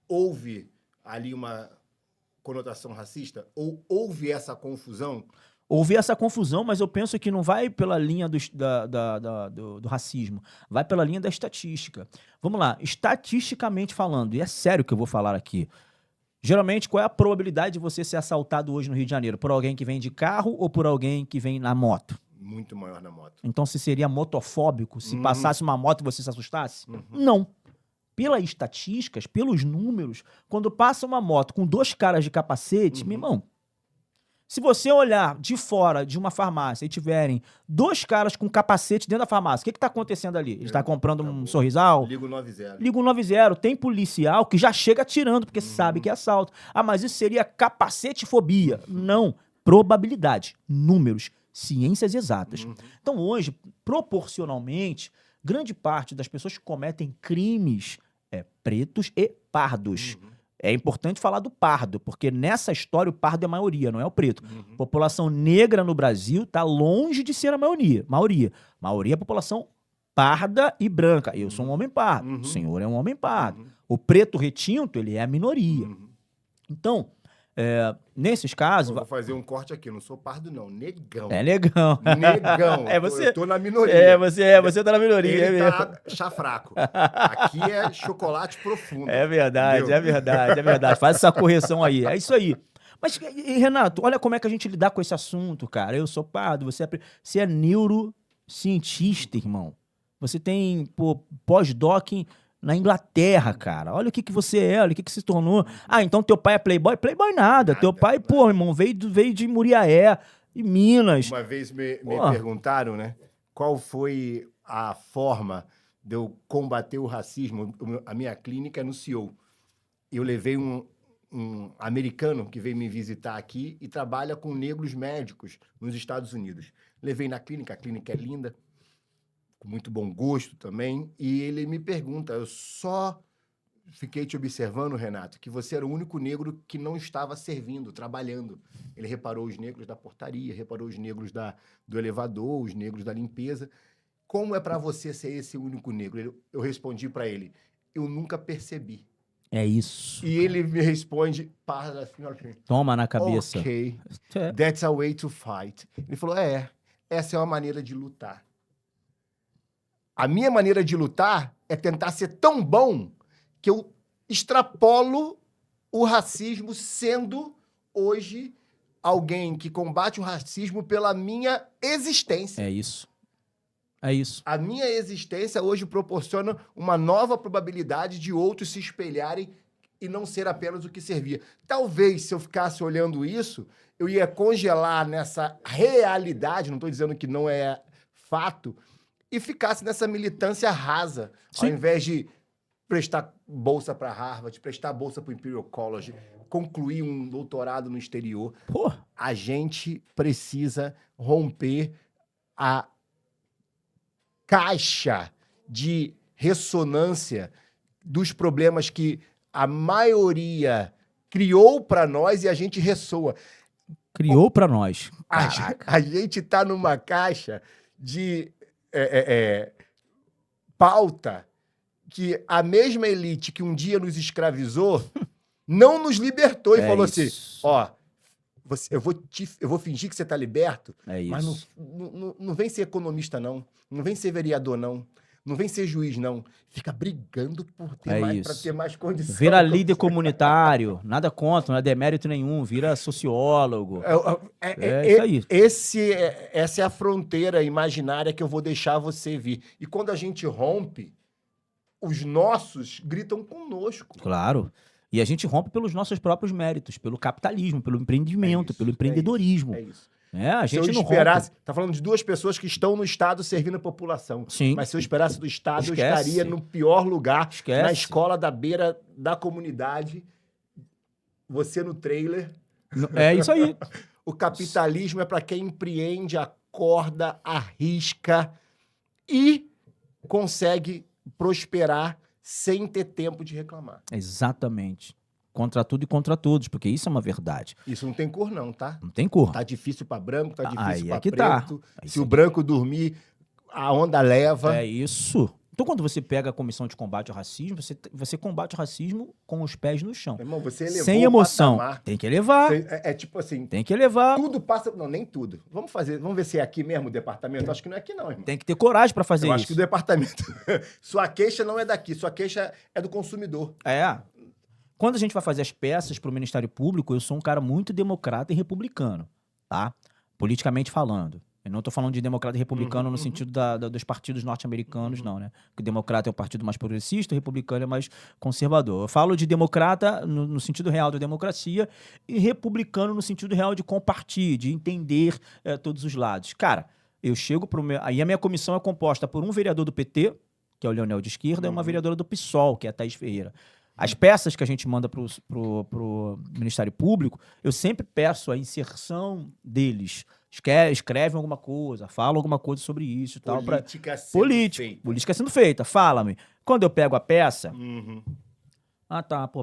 A: houve ali uma conotação racista? Ou houve essa confusão?
B: Houve essa confusão, mas eu penso que não vai pela linha do racismo. Vai pela linha da estatística. Vamos lá. Estatisticamente falando, e é sério que eu vou falar aqui, geralmente, qual é a probabilidade de você ser assaltado hoje no Rio de Janeiro? Por alguém que vem de carro ou por alguém que vem na moto?
A: Muito maior na moto.
B: Então, você seria motofóbico se passasse uma moto e você se assustasse? Não. Pelas estatísticas, pelos números, quando passa uma moto com 2 caras de capacete, meu irmão, se você olhar de fora de uma farmácia e tiverem 2 caras com capacete dentro da farmácia, o que está acontecendo ali? Ele está comprando um Sorrisal?
A: Liga o 90.
B: Liga o 90. Tem policial que já chega atirando, porque sabe que é assalto. Ah, mas isso seria capacete-fobia. Não. Probabilidade. Números. Ciências exatas. Então, hoje, proporcionalmente, grande parte das pessoas que cometem crimes pretos e pardos. É importante falar do pardo, porque nessa história o pardo é a maioria, não é o preto. População negra no Brasil está longe de ser a maioria. Maioria é população parda e branca. Eu sou um homem pardo. O senhor é um homem pardo. O preto retinto, ele é a minoria. Então, Nesses casos...
A: Eu vou fazer um corte aqui, eu não sou pardo não, negão.
B: É negão.
A: Negão,
B: você.
A: Eu tô na minoria.
B: Você tá na minoria.
A: Ele tá chá fraco. Aqui é chocolate profundo.
B: É verdade,
A: entendeu?
B: é verdade. Faz essa correção aí, é isso aí. Mas, e, Renato, olha como é que a gente lidar com esse assunto, cara. Eu sou pardo, você é neurocientista, irmão. Você tem, pós-doc na Inglaterra, cara. Olha o que você é, olha o que se tornou. Ah, então teu pai é playboy? Playboy nada. Teu pai, irmão, veio de Muriaé, em Minas.
A: Uma vez me perguntaram, né, qual foi a forma de eu combater o racismo. A minha clínica anunciou. Eu levei um americano que veio me visitar aqui e trabalha com negros médicos nos Estados Unidos. Levei na clínica, a clínica é linda, com muito bom gosto também, e ele me pergunta, eu só fiquei te observando, Renato, que você era o único negro que não estava servindo, trabalhando. Ele reparou os negros da portaria, reparou os negros do elevador, os negros da limpeza. Como é para você ser esse único negro? Eu respondi para ele, eu nunca percebi.
B: É isso.
A: E ele me responde,
B: toma na cabeça.
A: Ok, that's a way to fight. Ele falou, essa é uma maneira de lutar. A minha maneira de lutar é tentar ser tão bom que eu extrapolo o racismo sendo hoje alguém que combate o racismo pela minha existência.
B: É isso. É isso.
A: A minha existência hoje proporciona uma nova probabilidade de outros se espelharem e não ser apenas o que servia. Talvez, se eu ficasse olhando isso, eu ia congelar nessa realidade, não estou dizendo que não é fato, e ficasse nessa militância rasa,
B: Sim.
A: ao invés de prestar bolsa para Harvard, prestar bolsa para o Imperial College, concluir um doutorado no exterior.
B: Pô.
A: A gente precisa romper a caixa de ressonância dos problemas que a maioria criou para nós e a gente ressoa.
B: Criou para nós.
A: A gente está numa caixa de pauta que a mesma elite que um dia nos escravizou não nos libertou e falou assim, ó, eu vou fingir que você está liberto, mas não vem ser economista, não vem ser vereador, não vem ser juiz, não. Fica brigando por ter mais condições.
B: Vira líder comunitário, nada contra, não é demérito nenhum, vira sociólogo.
A: Isso aí. Essa é a fronteira imaginária que eu vou deixar você vir. E quando a gente rompe, os nossos gritam conosco.
B: Claro. E a gente rompe pelos nossos próprios méritos, pelo capitalismo, pelo empreendimento, pelo empreendedorismo.
A: É isso.
B: A gente
A: não esperasse, tá falando de duas pessoas que estão no Estado servindo a população.
B: Sim.
A: Mas se eu esperasse do Estado, eu estaria no pior lugar, na escola da beira da comunidade, você no trailer.
B: É isso aí.
A: O capitalismo é para quem empreende, acorda, arrisca e consegue prosperar sem ter tempo de reclamar.
B: Exatamente. Contra tudo e contra todos, porque isso é uma verdade.
A: Isso não tem cor não, tá?
B: Não tem cor.
A: Tá difícil para branco, tá difícil para preto.
B: Tá.
A: Se o branco dormir, a onda leva.
B: É isso. Então, quando você pega a Comissão de Combate ao Racismo, você combate o racismo com os pés no chão.
A: Irmão, você elevou
B: sem emoção.
A: O patamar.
B: Tem que elevar.
A: Tipo assim...
B: Tem que elevar.
A: Tudo passa... Não, nem tudo. Vamos ver se é aqui mesmo o departamento. Acho que não é aqui não, irmão.
B: Tem que ter coragem para fazer isso.
A: Eu acho que o departamento... Sua queixa não é daqui. Sua queixa é do consumidor.
B: Quando a gente vai fazer as peças para o Ministério Público, eu sou um cara muito democrata e republicano, tá? Politicamente falando. Eu não estou falando de democrata e republicano no sentido dos partidos norte-americanos, não, né? Porque o democrata é o partido mais progressista, o republicano é mais conservador. Eu falo de democrata no sentido real da democracia e republicano no sentido real de compartilhar, de entender todos os lados. Cara, eu chego para o meu... Aí a minha comissão é composta por um vereador do PT, que é o Leonel de esquerda, e uma vereadora do PSOL, que é a Thaís Ferreira. As peças que a gente manda pro Ministério Público, eu sempre peço a inserção deles. Escrevem alguma coisa, falam alguma coisa sobre isso e tal. Política sendo feita, fala-me. Quando eu pego a peça...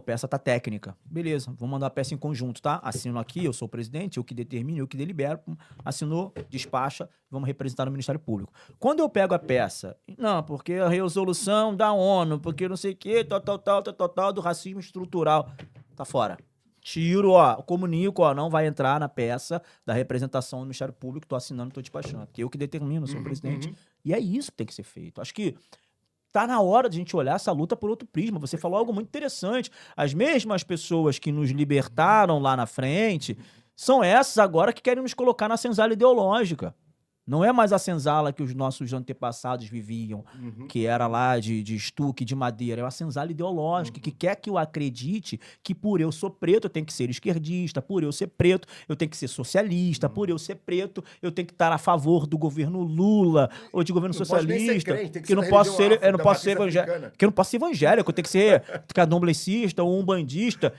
B: peça tá técnica. Beleza, vou mandar a peça em conjunto, tá? Assino aqui, eu sou o presidente, eu que determino, eu que delibero. Assinou, despacha, vamos representar no Ministério Público. Quando eu pego a peça, não, porque a resolução da ONU, porque não sei o quê, tal, do racismo estrutural, tá fora. Tiro, ó, comunico, ó, não vai entrar na peça da representação do Ministério Público, tô assinando, tô despachando. Porque eu que determino, sou o presidente. E é isso que tem que ser feito. Acho que tá na hora de a gente olhar essa luta por outro prisma. Você falou algo muito interessante. As mesmas pessoas que nos libertaram lá na frente são essas agora que querem nos colocar na senzala ideológica. Não é mais a senzala que os nossos antepassados viviam, que era lá de estuque, de madeira. É uma senzala ideológica que quer que eu acredite que por eu sou preto eu tenho que ser esquerdista, por eu ser preto eu tenho que ser socialista, por eu ser preto eu tenho que estar a favor do governo Lula ou de governo socialista, que não posso ser, eu não posso ser evangélico, que eu não posso ser evangélico, eu tenho que ser candomblessista ou umbandista.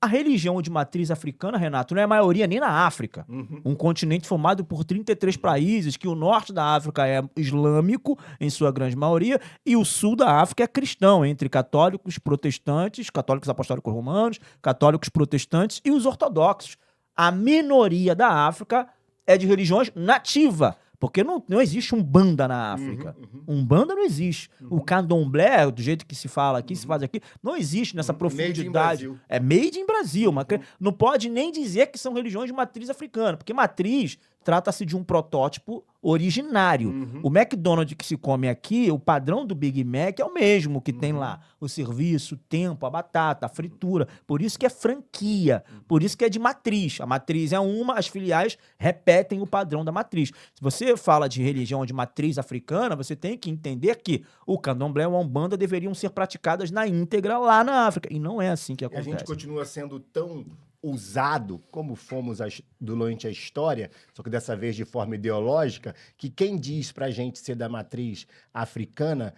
B: A religião de matriz africana, Renato, não é a maioria nem na África. Um continente formado por 33 países, que o norte da África é islâmico, em sua grande maioria, e o sul da África é cristão, entre católicos, protestantes, católicos apostólicos romanos, católicos protestantes e os ortodoxos. A minoria da África é de religiões nativas. Porque não existe Umbanda na África. Umbanda não existe. O candomblé, do jeito que se fala aqui, se faz aqui, não existe nessa profundidade. É made in Brasil. Não pode nem dizer que são religiões de matriz africana, porque matriz trata-se de um protótipo originário. O McDonald's que se come aqui, o padrão do Big Mac é o mesmo que tem lá. O serviço, o tempo, a batata, a fritura. Por isso que é franquia. Por isso que é de matriz. A matriz é uma, as filiais repetem o padrão da matriz. Se você fala de religião de matriz africana, você tem que entender que o candomblé e a umbanda deveriam ser praticadas na íntegra lá na África. E não é assim que acontece.
A: A gente continua sendo tão usado, como fomos durante a história, só que dessa vez de forma ideológica, que quem diz pra gente ser da matriz africana,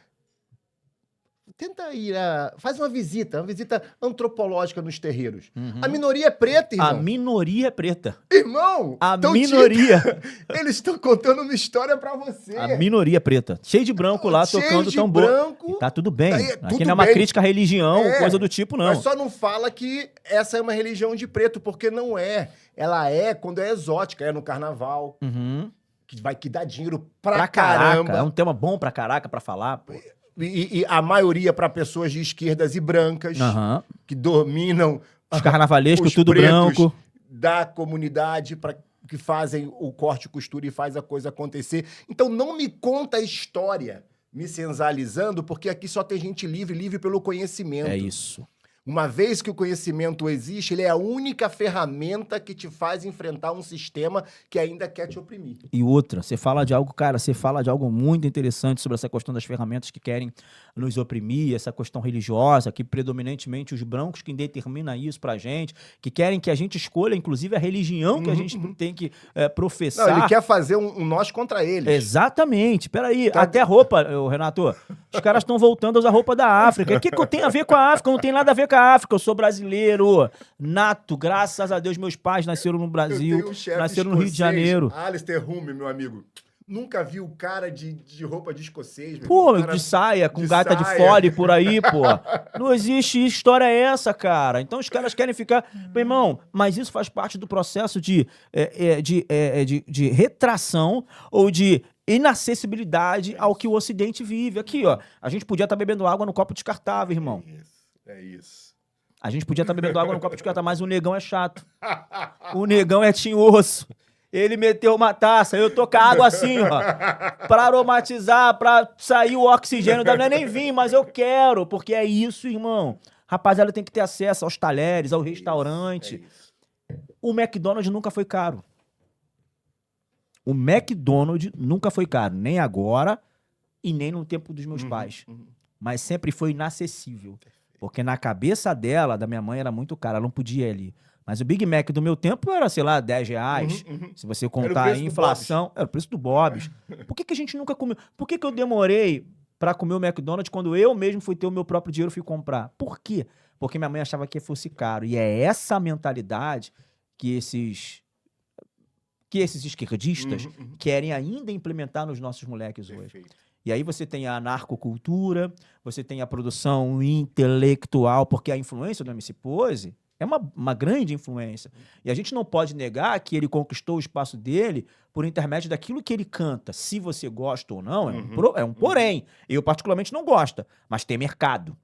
A: tenta ir faz uma visita antropológica nos terreiros. A minoria é preta, irmão.
B: A minoria é preta.
A: Irmão!
B: A minoria.
A: Eles estão contando uma história pra você.
B: A minoria é preta. Cheio de branco lá, tocando tambor. E tá tudo bem. Aqui não é uma crítica à religião, coisa do tipo, não.
A: Mas só não fala que essa é uma religião de preto, porque não é. Ela é quando é exótica, é no carnaval. Que dá dinheiro pra caramba.
B: Caraca. É um tema bom pra caraca pra falar, pô.
A: E a maioria para pessoas de esquerdas e brancas, que dominam
B: os carnavalescos,
A: os
B: tudo branco
A: da comunidade, que fazem o corte e costura e faz a coisa acontecer. Então não me conta a história me senzalizando, porque aqui só tem gente livre pelo conhecimento.
B: É isso.
A: Uma vez que o conhecimento existe, ele é a única ferramenta que te faz enfrentar um sistema que ainda quer te oprimir.
B: E outra, você fala de algo, cara, você fala de algo muito interessante sobre essa questão das ferramentas que querem nos oprimir, essa questão religiosa, que predominantemente os brancos que determinam isso pra gente, que querem que a gente escolha, inclusive, a religião que a gente tem que professar.
A: Não, ele quer fazer um nós contra eles.
B: Exatamente. Peraí, até roupa, Renato, os caras estão voltando a usar roupa da África. O que tem a ver com a África? Não tem nada a ver com a África. Eu sou brasileiro, nato, graças a Deus, meus pais nasceram no Brasil, nasceram no Rio de Janeiro.
A: Alistair Hume, meu amigo. Nunca vi o cara de roupa de escocês.
B: Pô, de saia, com gata de fole por aí, pô. Não existe história essa, cara. Então os caras querem ficar... Meu irmão, mas isso faz parte do processo de retração ou de inacessibilidade ao que o Ocidente vive. Aqui, ó. A gente podia estar bebendo água no copo descartável, irmão.
A: É isso.
B: A gente podia estar bebendo água no copo descartável, mas o negão é chato. O negão é tinhoso. Ele meteu uma taça, eu tô com a água assim, ó, pra aromatizar, pra sair o oxigênio, não é nem vinho, mas eu quero, porque é isso, irmão. Rapaziada, tem que ter acesso aos talheres, ao restaurante. O McDonald's nunca foi caro. O McDonald's nunca foi caro, nem agora e nem no tempo dos meus pais. Mas sempre foi inacessível, porque na cabeça dela, da minha mãe, era muito caro, ela não podia ir ali. Mas o Big Mac do meu tempo era, sei lá, R$10. Se você contar a inflação, era o preço do Bob's. Por que a gente nunca comeu? Por que eu demorei pra comer o McDonald's quando eu mesmo fui ter o meu próprio dinheiro e fui comprar? Por quê? Porque minha mãe achava que fosse caro. E é essa mentalidade que esses esquerdistas querem ainda implementar nos nossos moleques hoje. E aí você tem a anarcocultura, você tem a produção intelectual, porque a influência do MC Pose é uma grande influência. E a gente não pode negar que ele conquistou o espaço dele por intermédio daquilo que ele canta. Se você gosta ou não, é um porém. Eu particularmente não gosto, mas tem mercado.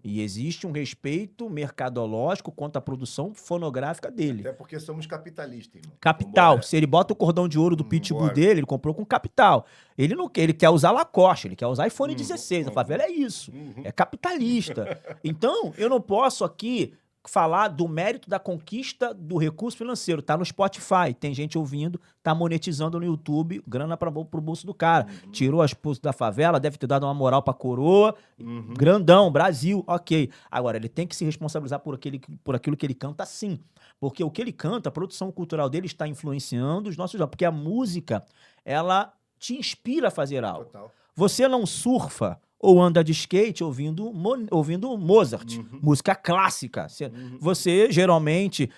B: E existe um respeito mercadológico quanto à produção fonográfica dele.
A: Até porque somos capitalistas, irmão.
B: Capital.
A: Vambora.
B: Se ele bota o cordão de ouro do Pitbull
A: Vambora.
B: dele, ele comprou com capital. Ele não quer, ele quer usar Lacoste, ele quer usar iPhone 16. A favela é isso. É capitalista. Então, eu não posso aqui falar do mérito da conquista do recurso financeiro. Tá no Spotify, tem gente ouvindo, tá monetizando no YouTube, grana pro bolso do cara. Tirou as pulsos da favela, deve ter dado uma moral pra coroa. Grandão, Brasil, ok. Agora, ele tem que se responsabilizar por aquilo que ele canta, sim. Porque o que ele canta, a produção cultural dele está influenciando os nossos jovens. Porque a música, ela te inspira a fazer algo.
A: Total.
B: Você não surfa ou anda de skate ouvindo Mozart, música clássica. Você geralmente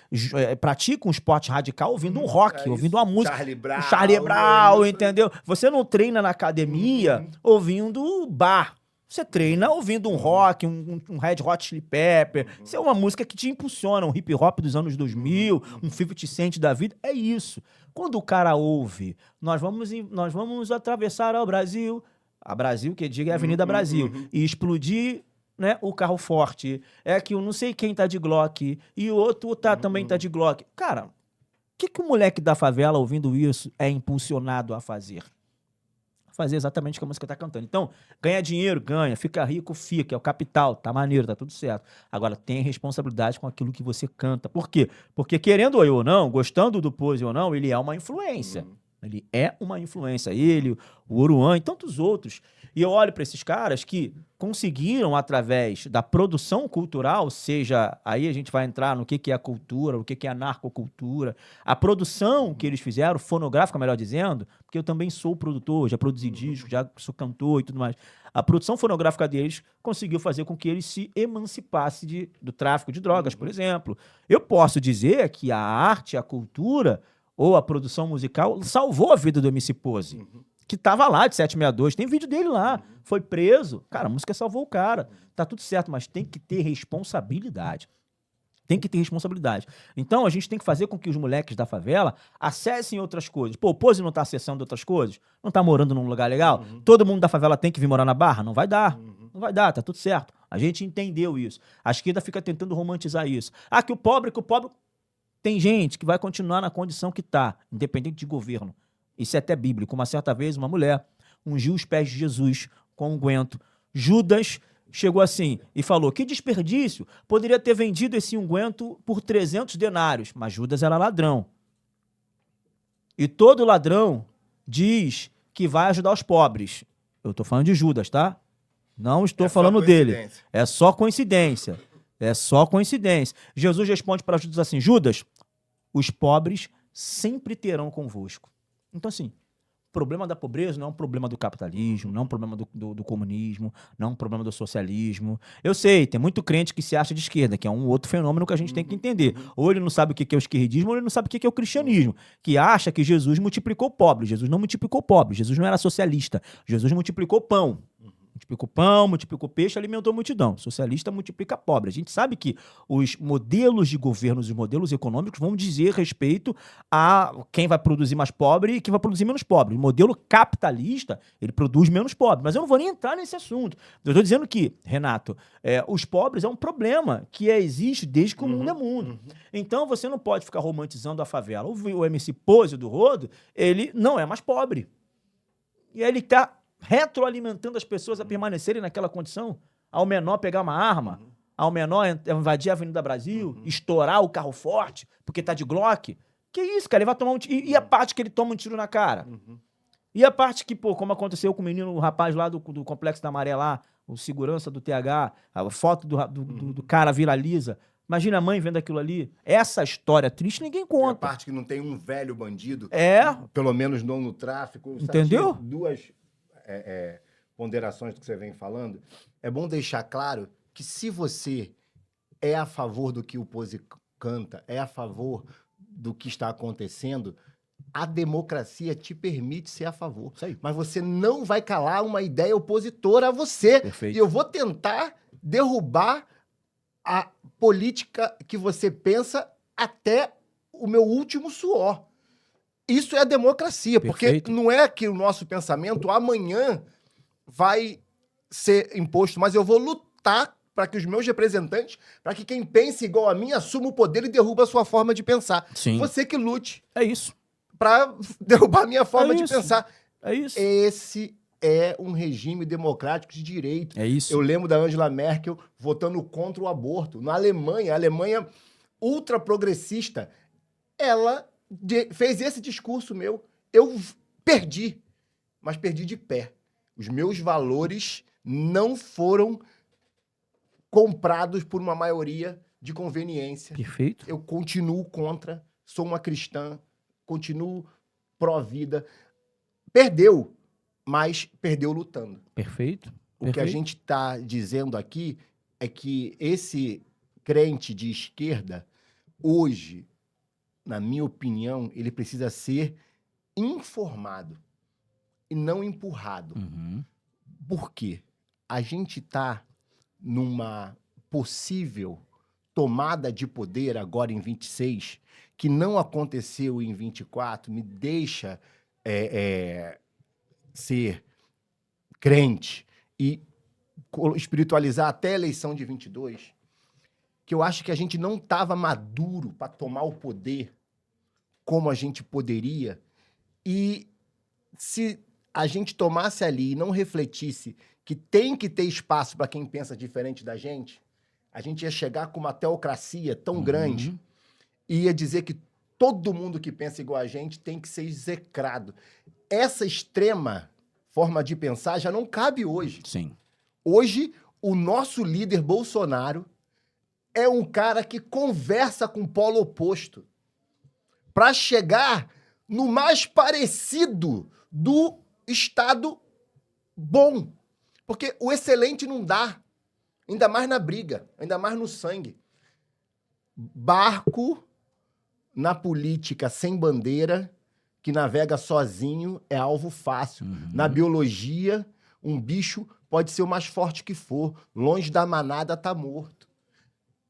B: pratica um esporte radical ouvindo um rock, ouvindo uma música. Charlie Brown, entendeu? Você não treina na academia ouvindo bar. Você treina ouvindo um rock, um Red Hot Chili Pepper. Isso é uma música que te impulsiona, um hip hop dos anos 2000, um 50 Cent da vida. É isso. Quando o cara ouve, nós vamos atravessar ao Brasil. A Brasil, que diga, é a Avenida Brasil. E explodir, né, o carro forte. É que eu não sei quem tá de Glock. E o outro também tá de Glock. Cara, o que o moleque da favela, ouvindo isso, é impulsionado a fazer? Fazer exatamente o que a música tá cantando. Então, ganha dinheiro, ganha. Fica rico, fica. É o capital. Tá maneiro, tá tudo certo. Agora, tem responsabilidade com aquilo que você canta. Por quê? Porque, querendo ou não, gostando do Pose ou não, ele é uma influência. Ele é uma influência. Ele, o Oruan e tantos outros. E eu olho para esses caras que conseguiram, através da produção cultural, seja, aí a gente vai entrar no que é a cultura, o que é a narcocultura, a produção que eles fizeram, fonográfica, melhor dizendo, porque eu também sou produtor, já produzi disco, já sou cantor e tudo mais. A produção fonográfica deles conseguiu fazer com que eles se emancipassem do tráfico de drogas, por exemplo. Eu posso dizer que a arte, a cultura ou a produção musical salvou a vida do MC Pose, que tava lá de 762, tem vídeo dele lá, foi preso. Cara, a música salvou o cara, tá tudo certo, mas tem que ter responsabilidade. Tem que ter responsabilidade. Então, a gente tem que fazer com que os moleques da favela acessem outras coisas. Pô, o Pose não tá acessando outras coisas? Não tá morando num lugar legal? Todo mundo da favela tem que vir morar na Barra? Não vai dar. Não vai dar, tá tudo certo. A gente entendeu isso. A esquerda fica tentando romantizar isso. Ah, que o pobre... Tem gente que vai continuar na condição que tá, independente de governo. Isso é até bíblico. Uma certa vez, uma mulher ungiu os pés de Jesus com unguento. Judas chegou assim e falou, que desperdício, poderia ter vendido esse unguento por 300 denários, mas Judas era ladrão. E todo ladrão diz que vai ajudar os pobres. Eu tô falando de Judas, tá? Não estou falando dele. É só coincidência. É só coincidência. Jesus responde para Judas assim, Judas, os pobres sempre terão convosco. Então, assim, o problema da pobreza não é um problema do capitalismo, não é um problema do comunismo, não é um problema do socialismo. Eu sei, tem muito crente que se acha de esquerda, que é um outro fenômeno que a gente tem que entender. Ou ele não sabe o que é o esquerdismo, ou ele não sabe o que é o cristianismo, que acha que Jesus multiplicou pobre. Jesus não multiplicou pobre, Jesus não era socialista. Jesus multiplicou pão. Multiplicou pão, multiplicou peixe, alimentou a multidão. Socialista multiplica pobre. A gente sabe que os modelos de governo, os modelos econômicos vão dizer respeito a quem vai produzir mais pobre e quem vai produzir menos pobre. O modelo capitalista, ele produz menos pobre. Mas eu não vou nem entrar nesse assunto. Eu estou dizendo que, Renato, os pobres é um problema que existe desde que o mundo é mundo. Então você não pode ficar romantizando a favela. O MC Pose do Rodo, ele não é mais pobre. E ele está retroalimentando as pessoas a permanecerem naquela condição, ao menor pegar uma arma, ao menor invadir a Avenida Brasil, estourar o carro forte, porque tá de Glock. Que isso, cara? Ele vai tomar um tiro. E a parte que ele toma um tiro na cara? E a parte que, pô, como aconteceu com o menino, o rapaz lá do Complexo da Maré lá, o segurança do TH, a foto do cara viraliza. Imagina a mãe vendo aquilo ali. Essa história triste ninguém conta.
A: E a parte que não tem um velho bandido,
B: É.
A: Pelo menos não no tráfico.
B: Entendeu?
A: Sabe, duas ponderações do que você vem falando. É bom deixar claro que se você é a favor do que o Pose canta, é a favor do que está acontecendo, a democracia te permite ser a favor.
B: Isso aí.
A: Mas você não vai calar uma ideia opositora a você.
B: Perfeito.
A: E eu vou tentar derrubar a política que você pensa até o meu último suor. Isso é a democracia,
B: Perfeito.
A: porque não é que o nosso pensamento amanhã vai ser imposto, mas eu vou lutar para que os meus representantes, para que quem pense igual a mim assuma o poder e derruba a sua forma de pensar.
B: Sim.
A: Você que lute
B: É isso.
A: para derrubar a minha forma de
B: isso.
A: pensar.
B: É isso.
A: Esse é um regime democrático de direito.
B: É isso.
A: Eu lembro da Angela Merkel votando contra o aborto. Na Alemanha, a Alemanha ultraprogressista, ela fez esse discurso meu. Eu perdi, mas perdi de pé. Os meus valores não foram comprados por uma maioria de conveniência.
B: Perfeito.
A: Eu continuo contra, sou uma cristã, continuo pró-vida. Perdeu, mas perdeu lutando.
B: Perfeito.
A: O que a gente está dizendo aqui é que esse crente de esquerda, hoje, na minha opinião, ele precisa ser informado e não empurrado.
B: Uhum.
A: Por quê? A gente está numa possível tomada de poder agora em 26, que não aconteceu em 24, me deixa ser crente e espiritualizar até a eleição de 22, que eu acho que a gente não estava maduro para tomar o poder como a gente poderia, e se a gente tomasse ali e não refletisse que tem que ter espaço para quem pensa diferente da gente, a gente ia chegar com uma teocracia tão grande e ia dizer que todo mundo que pensa igual a gente tem que ser execrado. Essa extrema forma de pensar já não cabe hoje.
B: Sim.
A: Hoje, o nosso líder Bolsonaro é um cara que conversa com o polo oposto para chegar no mais parecido do estado bom. Porque o excelente não dá, ainda mais na briga, ainda mais no sangue. Barco na política sem bandeira, que navega sozinho, é alvo fácil. Na biologia, um bicho pode ser o mais forte que for, longe da manada tá morto.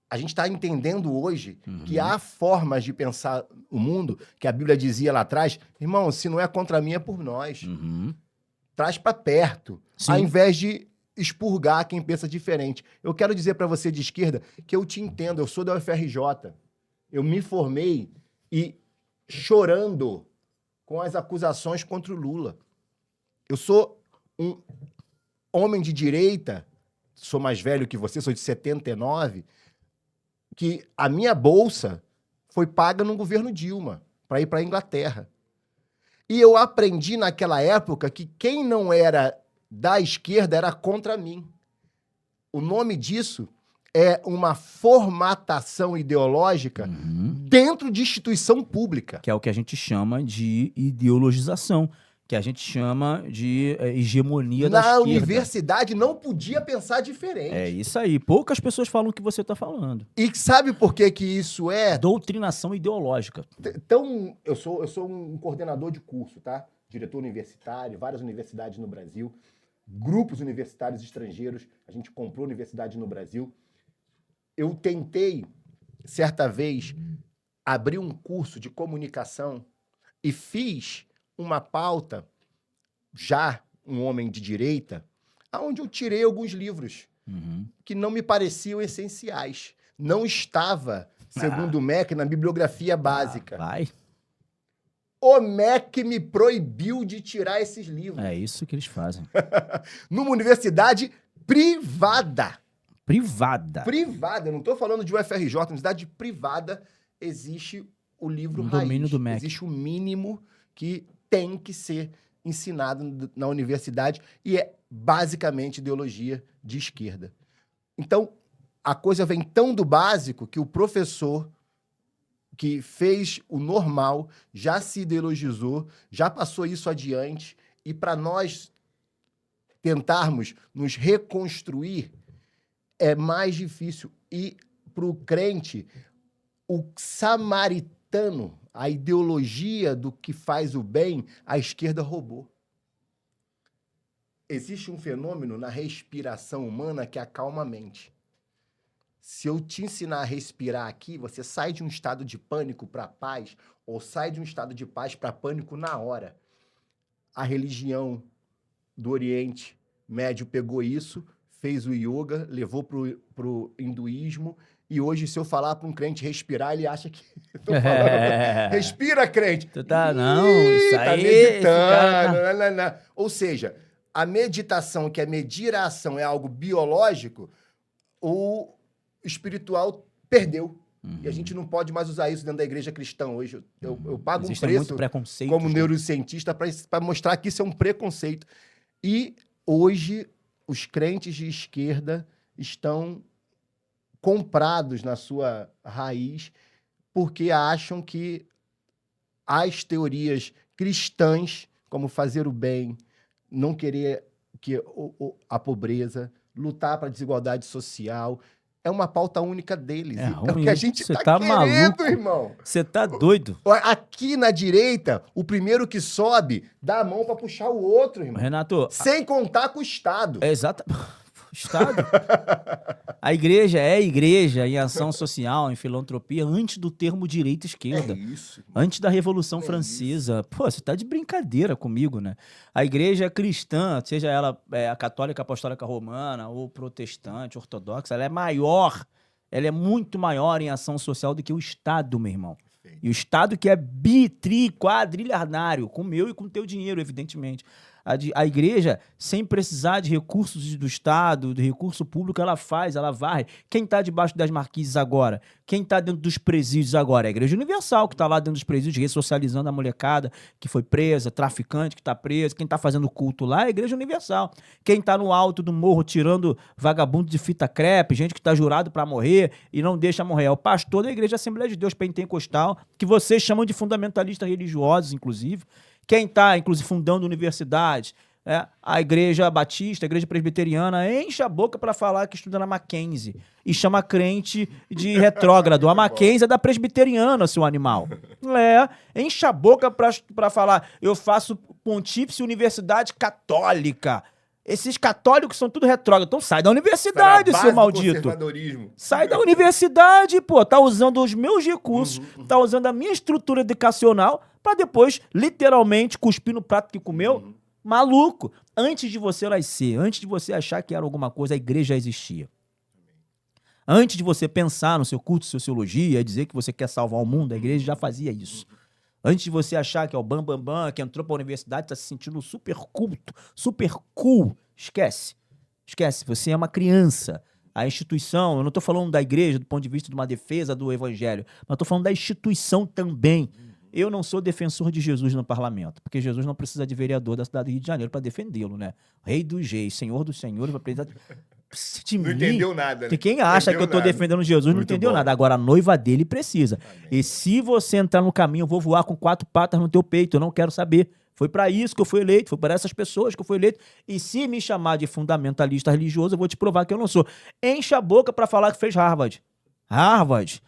A: A gente está entendendo hoje que há formas de pensar o mundo, que a Bíblia dizia lá atrás, irmão, se não é contra mim, é por nós. Traz para perto,
B: Sim.
A: ao invés de expurgar quem pensa diferente. Eu quero dizer para você de esquerda que eu te entendo, eu sou da UFRJ, eu me formei e chorando com as acusações contra o Lula. Eu sou um homem de direita, sou mais velho que você, sou de 79, que a minha bolsa foi paga no governo Dilma para ir para a Inglaterra. E eu aprendi naquela época que quem não era da esquerda era contra mim. O nome disso é uma formatação ideológica dentro de instituição pública.
B: Que é o que a gente chama de ideologização, que a gente chama de hegemonia da esquerda.
A: Na universidade não podia pensar diferente.
B: É isso aí. Poucas pessoas falam o que você está falando.
A: E sabe por que que isso é?
B: Doutrinação ideológica.
A: Então, eu sou um coordenador de curso, tá? Diretor universitário, várias universidades no Brasil, grupos universitários estrangeiros, a gente comprou universidade no Brasil. Eu tentei, certa vez, abrir um curso de comunicação e fiz uma pauta, já um homem de direita, onde eu tirei alguns livros que não me pareciam essenciais. Não estava, segundo o MEC, na bibliografia básica.
B: Vai.
A: O MEC me proibiu de tirar esses livros.
B: É isso que eles fazem.
A: Numa universidade privada.
B: Privada.
A: Privada, eu não estou falando de UFRJ, universidade privada, existe o livro
B: No
A: raiz.
B: domínio do MEC.
A: Existe o mínimo que tem que ser ensinado na universidade e é basicamente ideologia de esquerda. Então, a coisa vem tão do básico que o professor que fez o normal já se ideologizou, já passou isso adiante, e para nós tentarmos nos reconstruir, é mais difícil. E para o crente, o samaritano, a ideologia do que faz o bem, a esquerda roubou. Existe um fenômeno na respiração humana que acalma a mente. Se eu te ensinar a respirar aqui, você sai de um estado de pânico para paz, ou sai de um estado de paz para pânico na hora. A religião do Oriente Médio pegou isso, fez o yoga, levou pro hinduísmo, e hoje, se eu falar para um crente respirar, ele acha que... Tô falando, respira, crente!
B: Tu tá, não, isso
A: Tá
B: aí,
A: meditando.
B: esse cara tá...
A: Ou seja, a meditação, que é medir a ação, é algo biológico, o espiritual perdeu. E a gente não pode mais usar isso dentro da igreja cristã hoje. Eu pago
B: Existe
A: um preço
B: muito preconceito
A: como neurocientista para mostrar que isso é um preconceito. E hoje os crentes de esquerda estão comprados na sua raiz porque acham que as teorias cristãs, como fazer o bem, não querer que a pobreza, lutar para a desigualdade social, é uma pauta única deles. É o que a gente tá querendo, maluco, irmão.
B: Você tá doido.
A: Aqui na direita, o primeiro que sobe dá a mão para puxar o outro, irmão.
B: Renato...
A: Sem contar com o Estado.
B: É exato. Estado. A igreja é igreja em ação social, em filantropia, antes do termo direita e esquerda.
A: É isso.
B: Antes da Revolução Francesa. Isso. Pô, você tá de brincadeira comigo, né? A igreja cristã, seja ela a católica, apostólica romana, ou protestante, ortodoxa, ela é maior, ela é muito maior em ação social do que o Estado, meu irmão. Perfeito. E o Estado que é quadrilhardário, com o meu e com o teu dinheiro, evidentemente. A igreja, sem precisar de recursos do Estado, do recurso público, ela faz, ela varre. Quem está debaixo das marquises agora? Quem está dentro dos presídios agora? É a Igreja Universal, que está lá dentro dos presídios, ressocializando a molecada que foi presa, traficante que está preso. Quem está fazendo culto lá é a Igreja Universal. Quem está no alto do morro tirando vagabundo de fita crepe, gente que está jurado para morrer e não deixa morrer. É o pastor da Igreja Assembleia de Deus Pentecostal, que vocês chamam de fundamentalistas religiosos, inclusive. Quem está, inclusive, fundando universidades, a Igreja Batista, a Igreja Presbiteriana, enche a boca para falar que estuda na Mackenzie e chama crente de retrógrado. A Mackenzie é da Presbiteriana, seu animal. Enche a boca para falar, eu faço Pontífice Universidade Católica. Esses católicos são tudo retrógrados. Então sai da universidade, seu maldito. Sai da universidade, pô. Tá usando os meus recursos, tá usando a minha estrutura educacional pra depois, literalmente, cuspir no prato que comeu. Maluco. Antes de você nascer, antes de você achar que era alguma coisa, a igreja já existia. Antes de você pensar no seu culto, sociologia, dizer que você quer salvar o mundo, a igreja já fazia isso. Antes de você achar que é o bambambam, que entrou pra universidade, tá se sentindo super culto, super cool. Esquece. Esquece. Você é uma criança. A instituição, eu não tô falando da igreja do ponto de vista de uma defesa do evangelho, mas tô falando da instituição também. Eu não sou defensor de Jesus no parlamento, porque Jesus não precisa de vereador da cidade do Rio de Janeiro para defendê-lo, né? Rei dos reis, senhor dos senhores, vai precisar...
A: Não entendeu nada, né?
B: Quem acha que eu tô defendendo Jesus não entendeu nada. Agora, a noiva dele precisa. Amém. E se você entrar no caminho, eu vou voar com 4 patas no teu peito, eu não quero saber. Foi para isso que eu fui eleito, foi para essas pessoas que eu fui eleito. E se me chamar de fundamentalista religioso, eu vou te provar que eu não sou. Enche a boca para falar que fez Harvard. Harvard,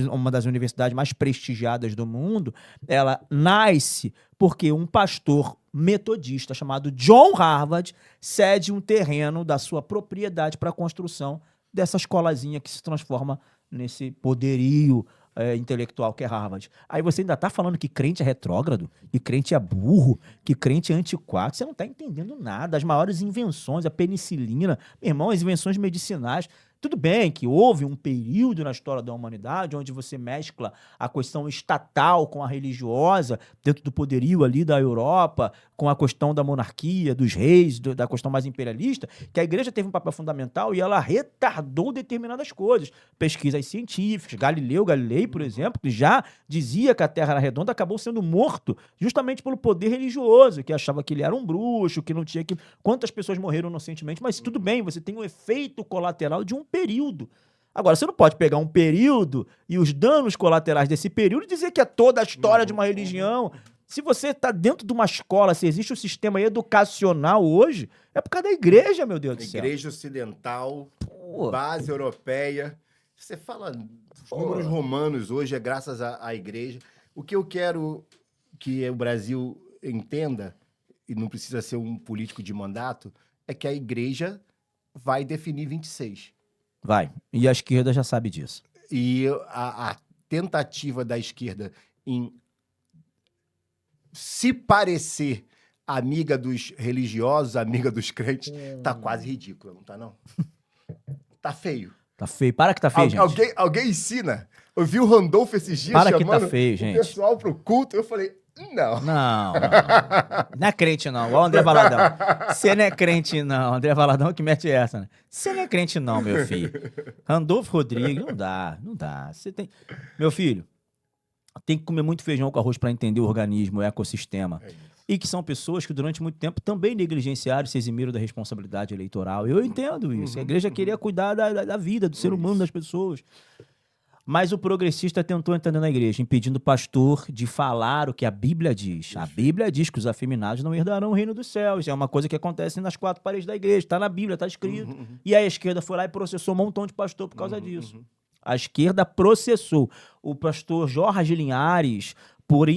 B: uma das universidades mais prestigiadas do mundo, ela nasce porque um pastor metodista chamado John Harvard cede um terreno da sua propriedade para a construção dessa escolazinha que se transforma nesse poderio intelectual que é Harvard. Aí você ainda tá falando que crente é retrógrado, que crente é burro, que crente é antiquado. Você não tá entendendo nada. As maiores invenções, a penicilina, meu irmão, as invenções medicinais. Tudo bem que houve um período na história da humanidade onde você mescla a questão estatal com a religiosa, dentro do poderio ali da Europa, com a questão da monarquia, dos reis, da questão mais imperialista, que a igreja teve um papel fundamental e ela retardou determinadas coisas. Pesquisas científicas. Galileu Galilei, por exemplo, que já dizia que a Terra era redonda, acabou sendo morto justamente pelo poder religioso, que achava que ele era um bruxo, que não tinha que... Quantas pessoas morreram inocentemente? Mas tudo bem, você tem um efeito colateral de um período. Agora, você não pode pegar um período e os danos colaterais desse período e dizer que é toda a história de uma religião. Se você está dentro de uma escola, se existe um sistema educacional hoje, é por causa da igreja, meu Deus do céu.
A: Igreja ocidental, base europeia. Você fala, os números romanos hoje é graças à igreja. O que eu quero que o Brasil entenda, e não precisa ser um político de mandato, é que a igreja vai definir 26.
B: Vai. E a esquerda já sabe disso.
A: E a tentativa da esquerda em se parecer amiga dos religiosos, amiga dos crentes, tá quase ridícula, não tá não? Tá feio.
B: Tá feio. Para que tá feio, gente.
A: Alguém ensina. Eu vi o Randolfo esses dias
B: Para que
A: chamando
B: tá feio, gente.
A: o pessoal pro culto. Eu falei, não.
B: Não. Não é crente, não. Igual o André Valadão. Você não é crente, não. André Valadão que mete essa, né? Você não é crente, não, meu filho. Randolfo Rodrigues, não dá. Você tem... Meu filho, tem que comer muito feijão com arroz para entender o organismo, o ecossistema. E que são pessoas que durante muito tempo também negligenciaram e se eximiram da responsabilidade eleitoral. Eu entendo isso. A igreja queria cuidar da vida, do ser humano, das pessoas. Mas o progressista tentou entrar na igreja, impedindo o pastor de falar o que a Bíblia diz. A Bíblia diz que os afeminados não herdarão o reino dos céus. É uma coisa que acontece nas quatro paredes da igreja. Está na Bíblia, está escrito. E a esquerda foi lá e processou um montão de pastor por causa disso. A esquerda processou o pastor Jorge Linhares por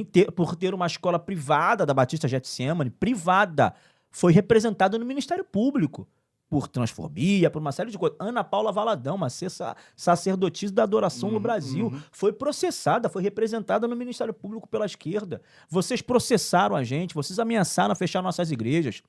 B: ter uma escola privada da Batista Getsemane, privada, foi representado no Ministério Público. Por transfobia, por uma série de coisas. Ana Paula Valadão, uma sacerdotisa da adoração no Brasil, foi processada, foi representada no Ministério Público pela esquerda. Vocês processaram a gente, vocês ameaçaram a fechar nossas igrejas,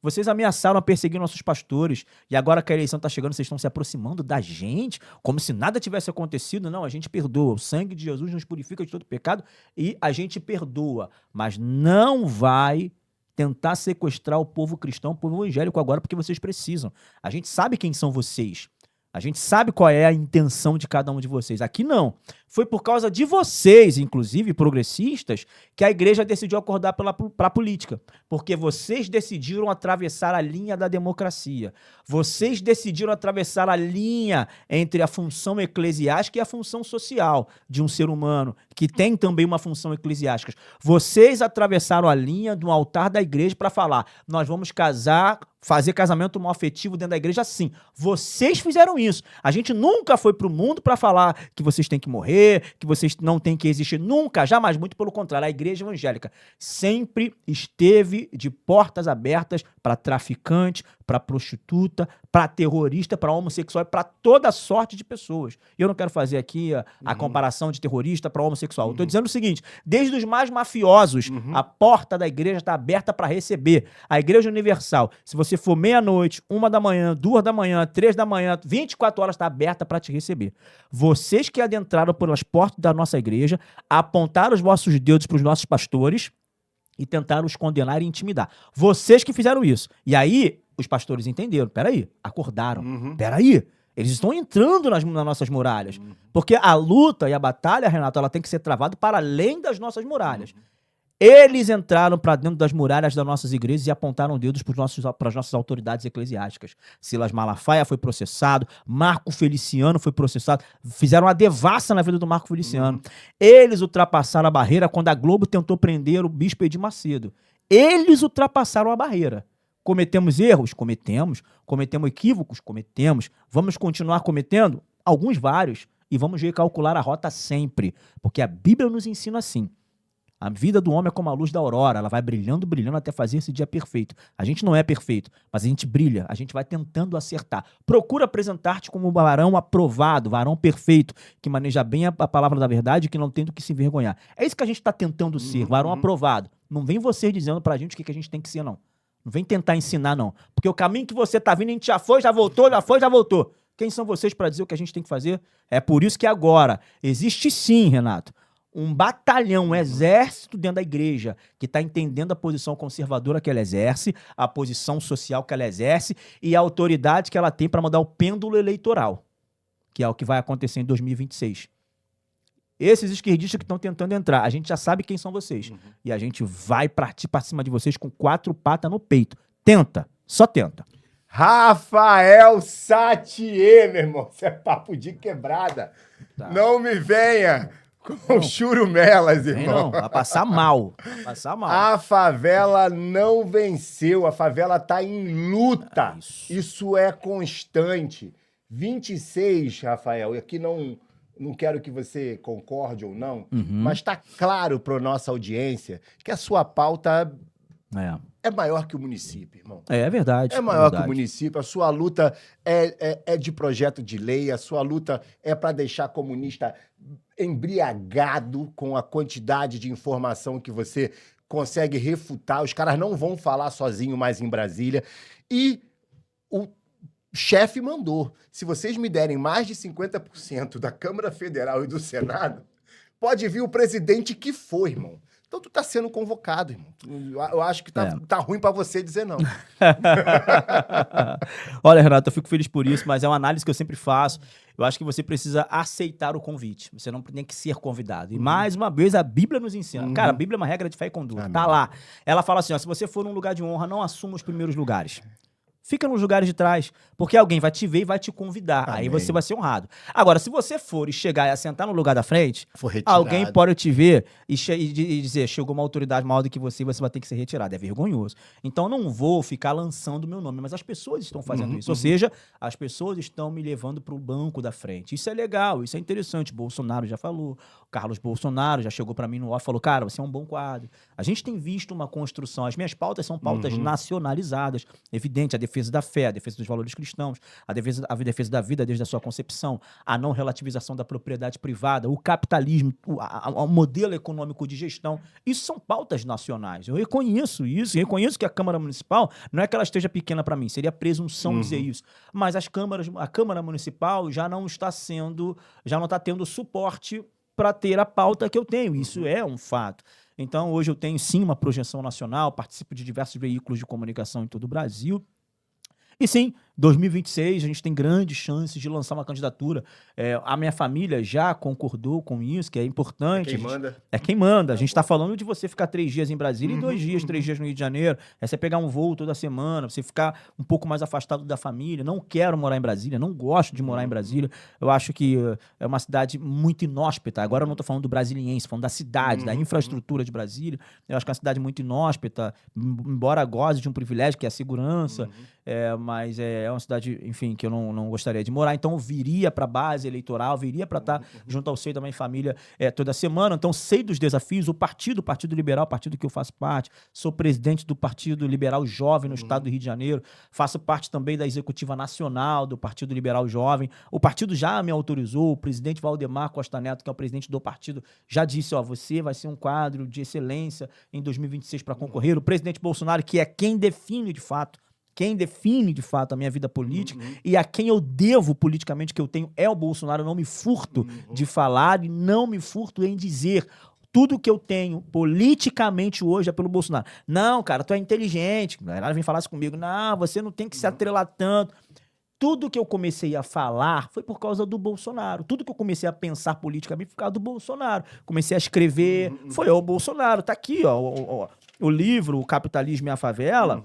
B: vocês ameaçaram a perseguir nossos pastores, e agora que a eleição está chegando, vocês estão se aproximando da gente, como se nada tivesse acontecido. Não, a gente perdoa. O sangue de Jesus nos purifica de todo pecado e a gente perdoa. Mas não vai tentar sequestrar o povo cristão, o povo evangélico agora, porque vocês precisam. A gente sabe quem são vocês. A gente sabe qual é a intenção de cada um de vocês. Aqui não. Foi por causa de vocês, inclusive progressistas, que a igreja decidiu acordar para a política. Porque vocês decidiram atravessar a linha da democracia. Vocês decidiram atravessar a linha entre a função eclesiástica e a função social de um ser humano, que tem também uma função eclesiástica. Vocês atravessaram a linha do altar da igreja para falar: nós vamos casar, fazer casamento homoafetivo dentro da igreja, sim. Vocês fizeram isso. A gente nunca foi pro mundo para falar que vocês têm que morrer, que vocês não têm que existir. Nunca, jamais. Muito pelo contrário. A igreja evangélica sempre esteve de portas abertas para traficante, para prostituta, para terrorista, para homossexual, para toda sorte de pessoas. E eu não quero fazer aqui a comparação de terrorista para homossexual. Eu estou dizendo o seguinte: desde os mais mafiosos, a porta da igreja está aberta para receber. A Igreja Universal, se você for meia-noite, 1 da manhã, 2 da manhã, 3 da manhã, 24 horas, está aberta para te receber. Vocês que adentraram pelas portas da nossa igreja, apontaram os vossos dedos para os nossos pastores e tentaram os condenar e intimidar. Vocês que fizeram isso. E aí, os pastores entenderam. Peraí, acordaram. Peraí, eles estão entrando nas nossas muralhas. Porque a luta e a batalha, Renato, ela tem que ser travada para além das nossas muralhas. Eles entraram para dentro das muralhas das nossas igrejas e apontaram dedos para as nossas autoridades eclesiásticas. Silas Malafaia foi processado, Marco Feliciano foi processado, fizeram uma devassa na vida do Marco Feliciano. Eles ultrapassaram a barreira quando a Globo tentou prender o bispo Edir Macedo. Eles ultrapassaram a barreira. Cometemos erros? Cometemos. Cometemos equívocos? Cometemos. Vamos continuar cometendo? Alguns, vários. E vamos recalcular a rota sempre, porque a Bíblia nos ensina assim. A vida do homem é como a luz da aurora, ela vai brilhando, brilhando até fazer esse dia perfeito. A gente não é perfeito, mas a gente brilha, a gente vai tentando acertar. Procura apresentar-te como um varão aprovado, varão perfeito, que maneja bem a palavra da verdade e que não tem do que se envergonhar. É isso que a gente está tentando ser, varão aprovado. Não vem você dizendo pra gente o que a gente tem que ser, não. Não vem tentar ensinar, não. Porque o caminho que você tá vindo, a gente já foi, já voltou, já foi, já voltou. Quem são vocês para dizer o que a gente tem que fazer? É por isso que agora existe sim, Renato, um batalhão, um exército dentro da igreja que está entendendo a posição conservadora que ela exerce, a posição social que ela exerce e a autoridade que ela tem para mudar o pêndulo eleitoral, que é o que vai acontecer em 2026. Esses esquerdistas que estão tentando entrar, a gente já sabe quem são vocês. E a gente vai partir para cima de vocês com 4 patas no peito. Tenta, só tenta.
A: Rafael Satier, meu irmão. Isso é papo de quebrada.
B: Tá.
A: Não me venha com churumelas, irmão.
B: Não, vai passar mal. Vai passar mal.
A: A favela não venceu, a favela tá em luta. Isso é constante. 26, Rafael, e aqui não quero que você concorde ou não, mas tá claro para nossa audiência que a sua pauta é maior que o município, irmão.
B: É verdade.
A: É maior que o município. A sua luta é de projeto de lei, a sua luta é para deixar comunista embriagado com a quantidade de informação que você consegue refutar. Os caras não vão falar sozinho mais em Brasília. E chefe mandou. Se vocês me derem mais de 50% da Câmara Federal e do Senado, pode vir o presidente que for, irmão. Então tu tá sendo convocado, irmão. Eu acho que tá ruim pra você dizer não.
B: Olha, Renato, eu fico feliz por isso, mas é uma análise que eu sempre faço. Eu acho que você precisa aceitar o convite. Você não tem que ser convidado. E mais uma vez, a Bíblia nos ensina. Cara, a Bíblia é uma regra de fé e conduta.
A: Amém.
B: Tá lá. Ela fala assim, ó, se você for num lugar de honra, não assuma os primeiros lugares. Fica nos lugares de trás, porque alguém vai te ver e vai te convidar.
A: Amém.
B: Aí você vai ser honrado. Agora, se você for e chegar e assentar no lugar da frente,
A: For retirado.
B: alguém pode te ver e dizer, chegou uma autoridade maior do que você vai ter que ser retirado. É vergonhoso. Então, não vou ficar lançando o meu nome, mas as pessoas estão fazendo isso. Ou seja, as pessoas estão me levando para o banco da frente. Isso é legal, isso é interessante. Bolsonaro já falou, Carlos Bolsonaro já chegou para mim no off e falou, cara, você é um bom quadro. A gente tem visto uma construção, as minhas pautas são pautas nacionalizadas, evidente, a defesa da fé, a defesa dos valores cristãos, a defesa da vida desde a sua concepção, a não relativização da propriedade privada, o capitalismo, o modelo econômico de gestão. Isso são pautas nacionais. Eu reconheço isso, reconheço que a Câmara Municipal, não é que ela esteja pequena para mim, seria presunção dizer isso, mas a Câmara Municipal já não está tendo suporte para ter a pauta que eu tenho. Isso é um fato. Então, hoje eu tenho sim uma projeção nacional, participo de diversos veículos de comunicação em todo o Brasil. E sim, 2026 a gente tem grandes chances de lançar uma candidatura. A minha família já concordou com isso, que é importante.
A: Quem manda?
B: É quem manda. A gente está falando de você ficar 3 dias em Brasília e 2 dias, 3 dias no Rio de Janeiro. É você pegar um voo toda semana, você ficar um pouco mais afastado da família. Não quero morar em Brasília, não gosto de morar em Brasília. Eu acho que é uma cidade muito inóspita. Agora eu não estou falando do brasiliense, falando da cidade, da infraestrutura de Brasília. Eu acho que é uma cidade muito inóspita, embora goze de um privilégio, que é a segurança. Mas é uma cidade, enfim, que eu não gostaria de morar. Então eu viria para a base eleitoral, viria para estar junto ao seio da minha família toda semana. Então sei dos desafios. O Partido Liberal, partido que eu faço parte, sou presidente do Partido Liberal Jovem no estado do Rio de Janeiro, faço parte também da executiva nacional do Partido Liberal Jovem. O partido já me autorizou, o presidente Valdemar Costa Neto, que é o presidente do partido, já disse, ó, você vai ser um quadro de excelência em 2026 para concorrer. O presidente Bolsonaro, que é quem define de fato a minha vida política e a quem eu devo politicamente, que eu tenho, é o Bolsonaro. Eu não me furto de falar e não me furto em dizer. Tudo que eu tenho politicamente hoje é pelo Bolsonaro. Não, cara, tu é inteligente. Ela vem falar isso comigo. Não, você não tem que se atrelar tanto. Tudo que eu comecei a falar foi por causa do Bolsonaro. Tudo que eu comecei a pensar politicamente foi por causa do Bolsonaro. Comecei a escrever, foi o Bolsonaro. Tá aqui, ó, o livro O Capitalismo e a Favela.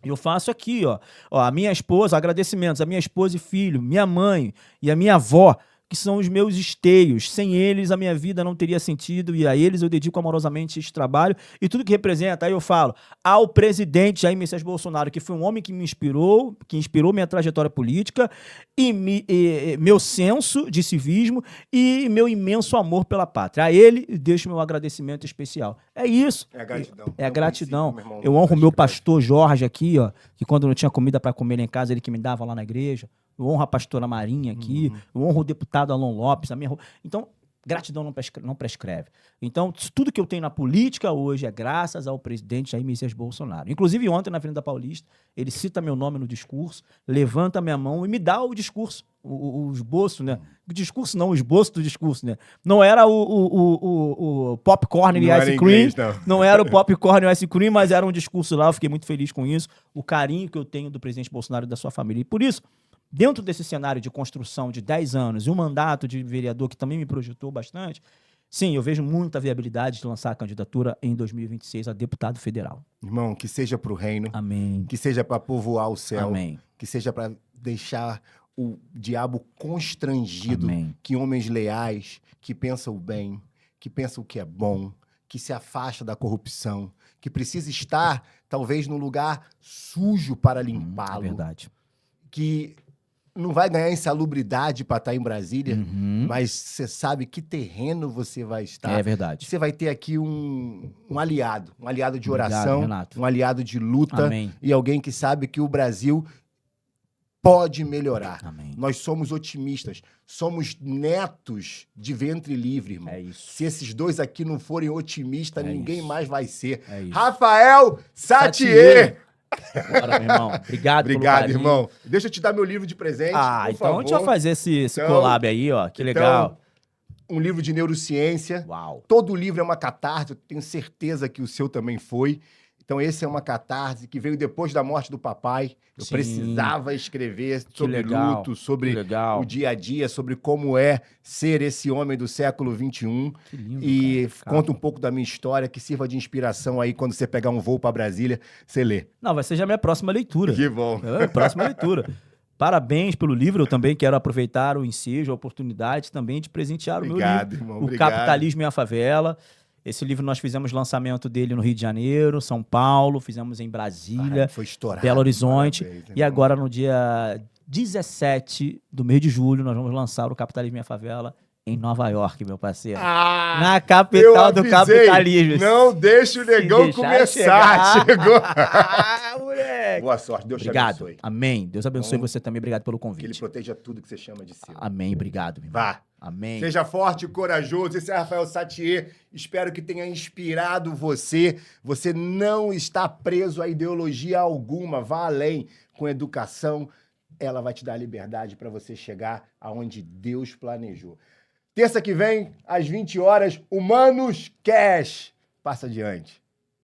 B: Eu faço aqui, ó, a minha esposa, agradecimentos, a minha esposa e filho, minha mãe e a minha avó, que são os meus esteios. Sem eles, a minha vida não teria sentido e a eles eu dedico amorosamente este trabalho e tudo que representa. Aí eu falo ao presidente Jair Messias Bolsonaro, que foi um homem que me inspirou, que inspirou minha trajetória política e meu senso de civismo e meu imenso amor pela pátria. A ele deixo meu agradecimento especial. É isso.
A: É a gratidão.
B: É a gratidão. Eu honro o meu pastor Jorge aqui, ó, que quando não tinha comida para comer em casa, ele que me dava lá na igreja. Eu honro a pastora Marinha aqui, eu honro o deputado Alon Lopes. Então, gratidão não prescreve. Então, tudo que eu tenho na política hoje é graças ao presidente Jair Messias Bolsonaro. Inclusive, ontem, na Avenida Paulista, ele cita meu nome no discurso, levanta a minha mão e me dá o discurso, o esboço, né? O discurso não, o esboço do discurso, né? Não era o popcorn e ice cream, não era o popcorn e ice cream, mas era um discurso lá, eu fiquei muito feliz com isso, o carinho que eu tenho do presidente Bolsonaro e da sua família. E por isso, dentro desse cenário de construção de 10 anos e um mandato de vereador que também me projetou bastante, sim, eu vejo muita viabilidade de lançar a candidatura em 2026 a deputado federal.
A: Irmão, que seja para o reino.
B: Amém.
A: Que seja para povoar o céu.
B: Amém.
A: Que seja para deixar o diabo constrangido.
B: Amém.
A: Que homens leais, que pensam o bem, que pensam o que é bom, que se afasta da corrupção, que precisa estar, talvez, num lugar sujo para limpá-lo.
B: É verdade.
A: Que não vai ganhar insalubridade para estar em Brasília, mas você sabe que terreno você vai estar.
B: É verdade.
A: Você vai ter aqui um aliado de
B: Obrigado,
A: oração,
B: Renato.
A: um aliado de luta.
B: Amém.
A: E alguém que sabe que o Brasil pode melhorar.
B: Amém.
A: Nós somos otimistas, somos netos de ventre livre, irmão.
B: É isso.
A: Se esses dois aqui não forem otimistas, ninguém mais vai ser.
B: É isso.
A: Rafael Satie!
B: Bora, meu irmão. Obrigado pelo
A: Obrigado,
B: carinho.
A: irmão. Deixa eu te dar meu livro de presente, por
B: Então
A: favor.
B: a gente vai fazer esse
A: Então,
B: collab aí, ó. Que legal.
A: Um livro de neurociência.
B: Uau.
A: Todo livro é uma catarse, eu tenho certeza que o seu também foi. Então, esse é uma catarse que veio depois da morte do papai. Eu
B: Sim.
A: precisava escrever sobre
B: legal,
A: luto, sobre
B: que legal.
A: o dia a dia, sobre como é ser esse homem do século XXI.
B: Que lindo,
A: E
B: cara.
A: conta um pouco da minha história, que sirva de inspiração aí quando você pegar um voo para Brasília, você lê.
B: Não, vai ser já minha próxima leitura.
A: Que bom.
B: Próxima leitura. Parabéns pelo livro. Eu também quero aproveitar o ensejo, a oportunidade também de presentear o meu
A: Obrigado,
B: livro.
A: irmão.
B: O
A: Obrigado.
B: Capitalismo e a Favela. Esse livro nós fizemos lançamento dele no Rio de Janeiro, São Paulo, fizemos em Brasília,
A: Foi estourado.
B: Belo Horizonte.
A: Parabéns,
B: E agora, no dia 17 do mês de julho, nós vamos lançar o Capitalismo e a Favela em Nova York, meu parceiro. Na capital do capitalismo.
A: Não deixa o negão começar. Chegou.
B: Moleque.
A: Boa sorte. Deus te
B: Obrigado.
A: abençoe.
B: Amém. Deus abençoe você também. Obrigado pelo
A: Que ele
B: convite.
A: proteja tudo que você chama de seu.
B: Amém. Obrigado. Meu irmão.
A: Vá.
B: Amém.
A: Seja forte e corajoso. Esse é Rafael Satie. Espero que tenha inspirado você. Você não está preso a ideologia alguma. Vá além com educação. Ela vai te dar liberdade para você chegar aonde Deus planejou. Terça que vem, às 20 horas, Humanos Cash. Passa adiante.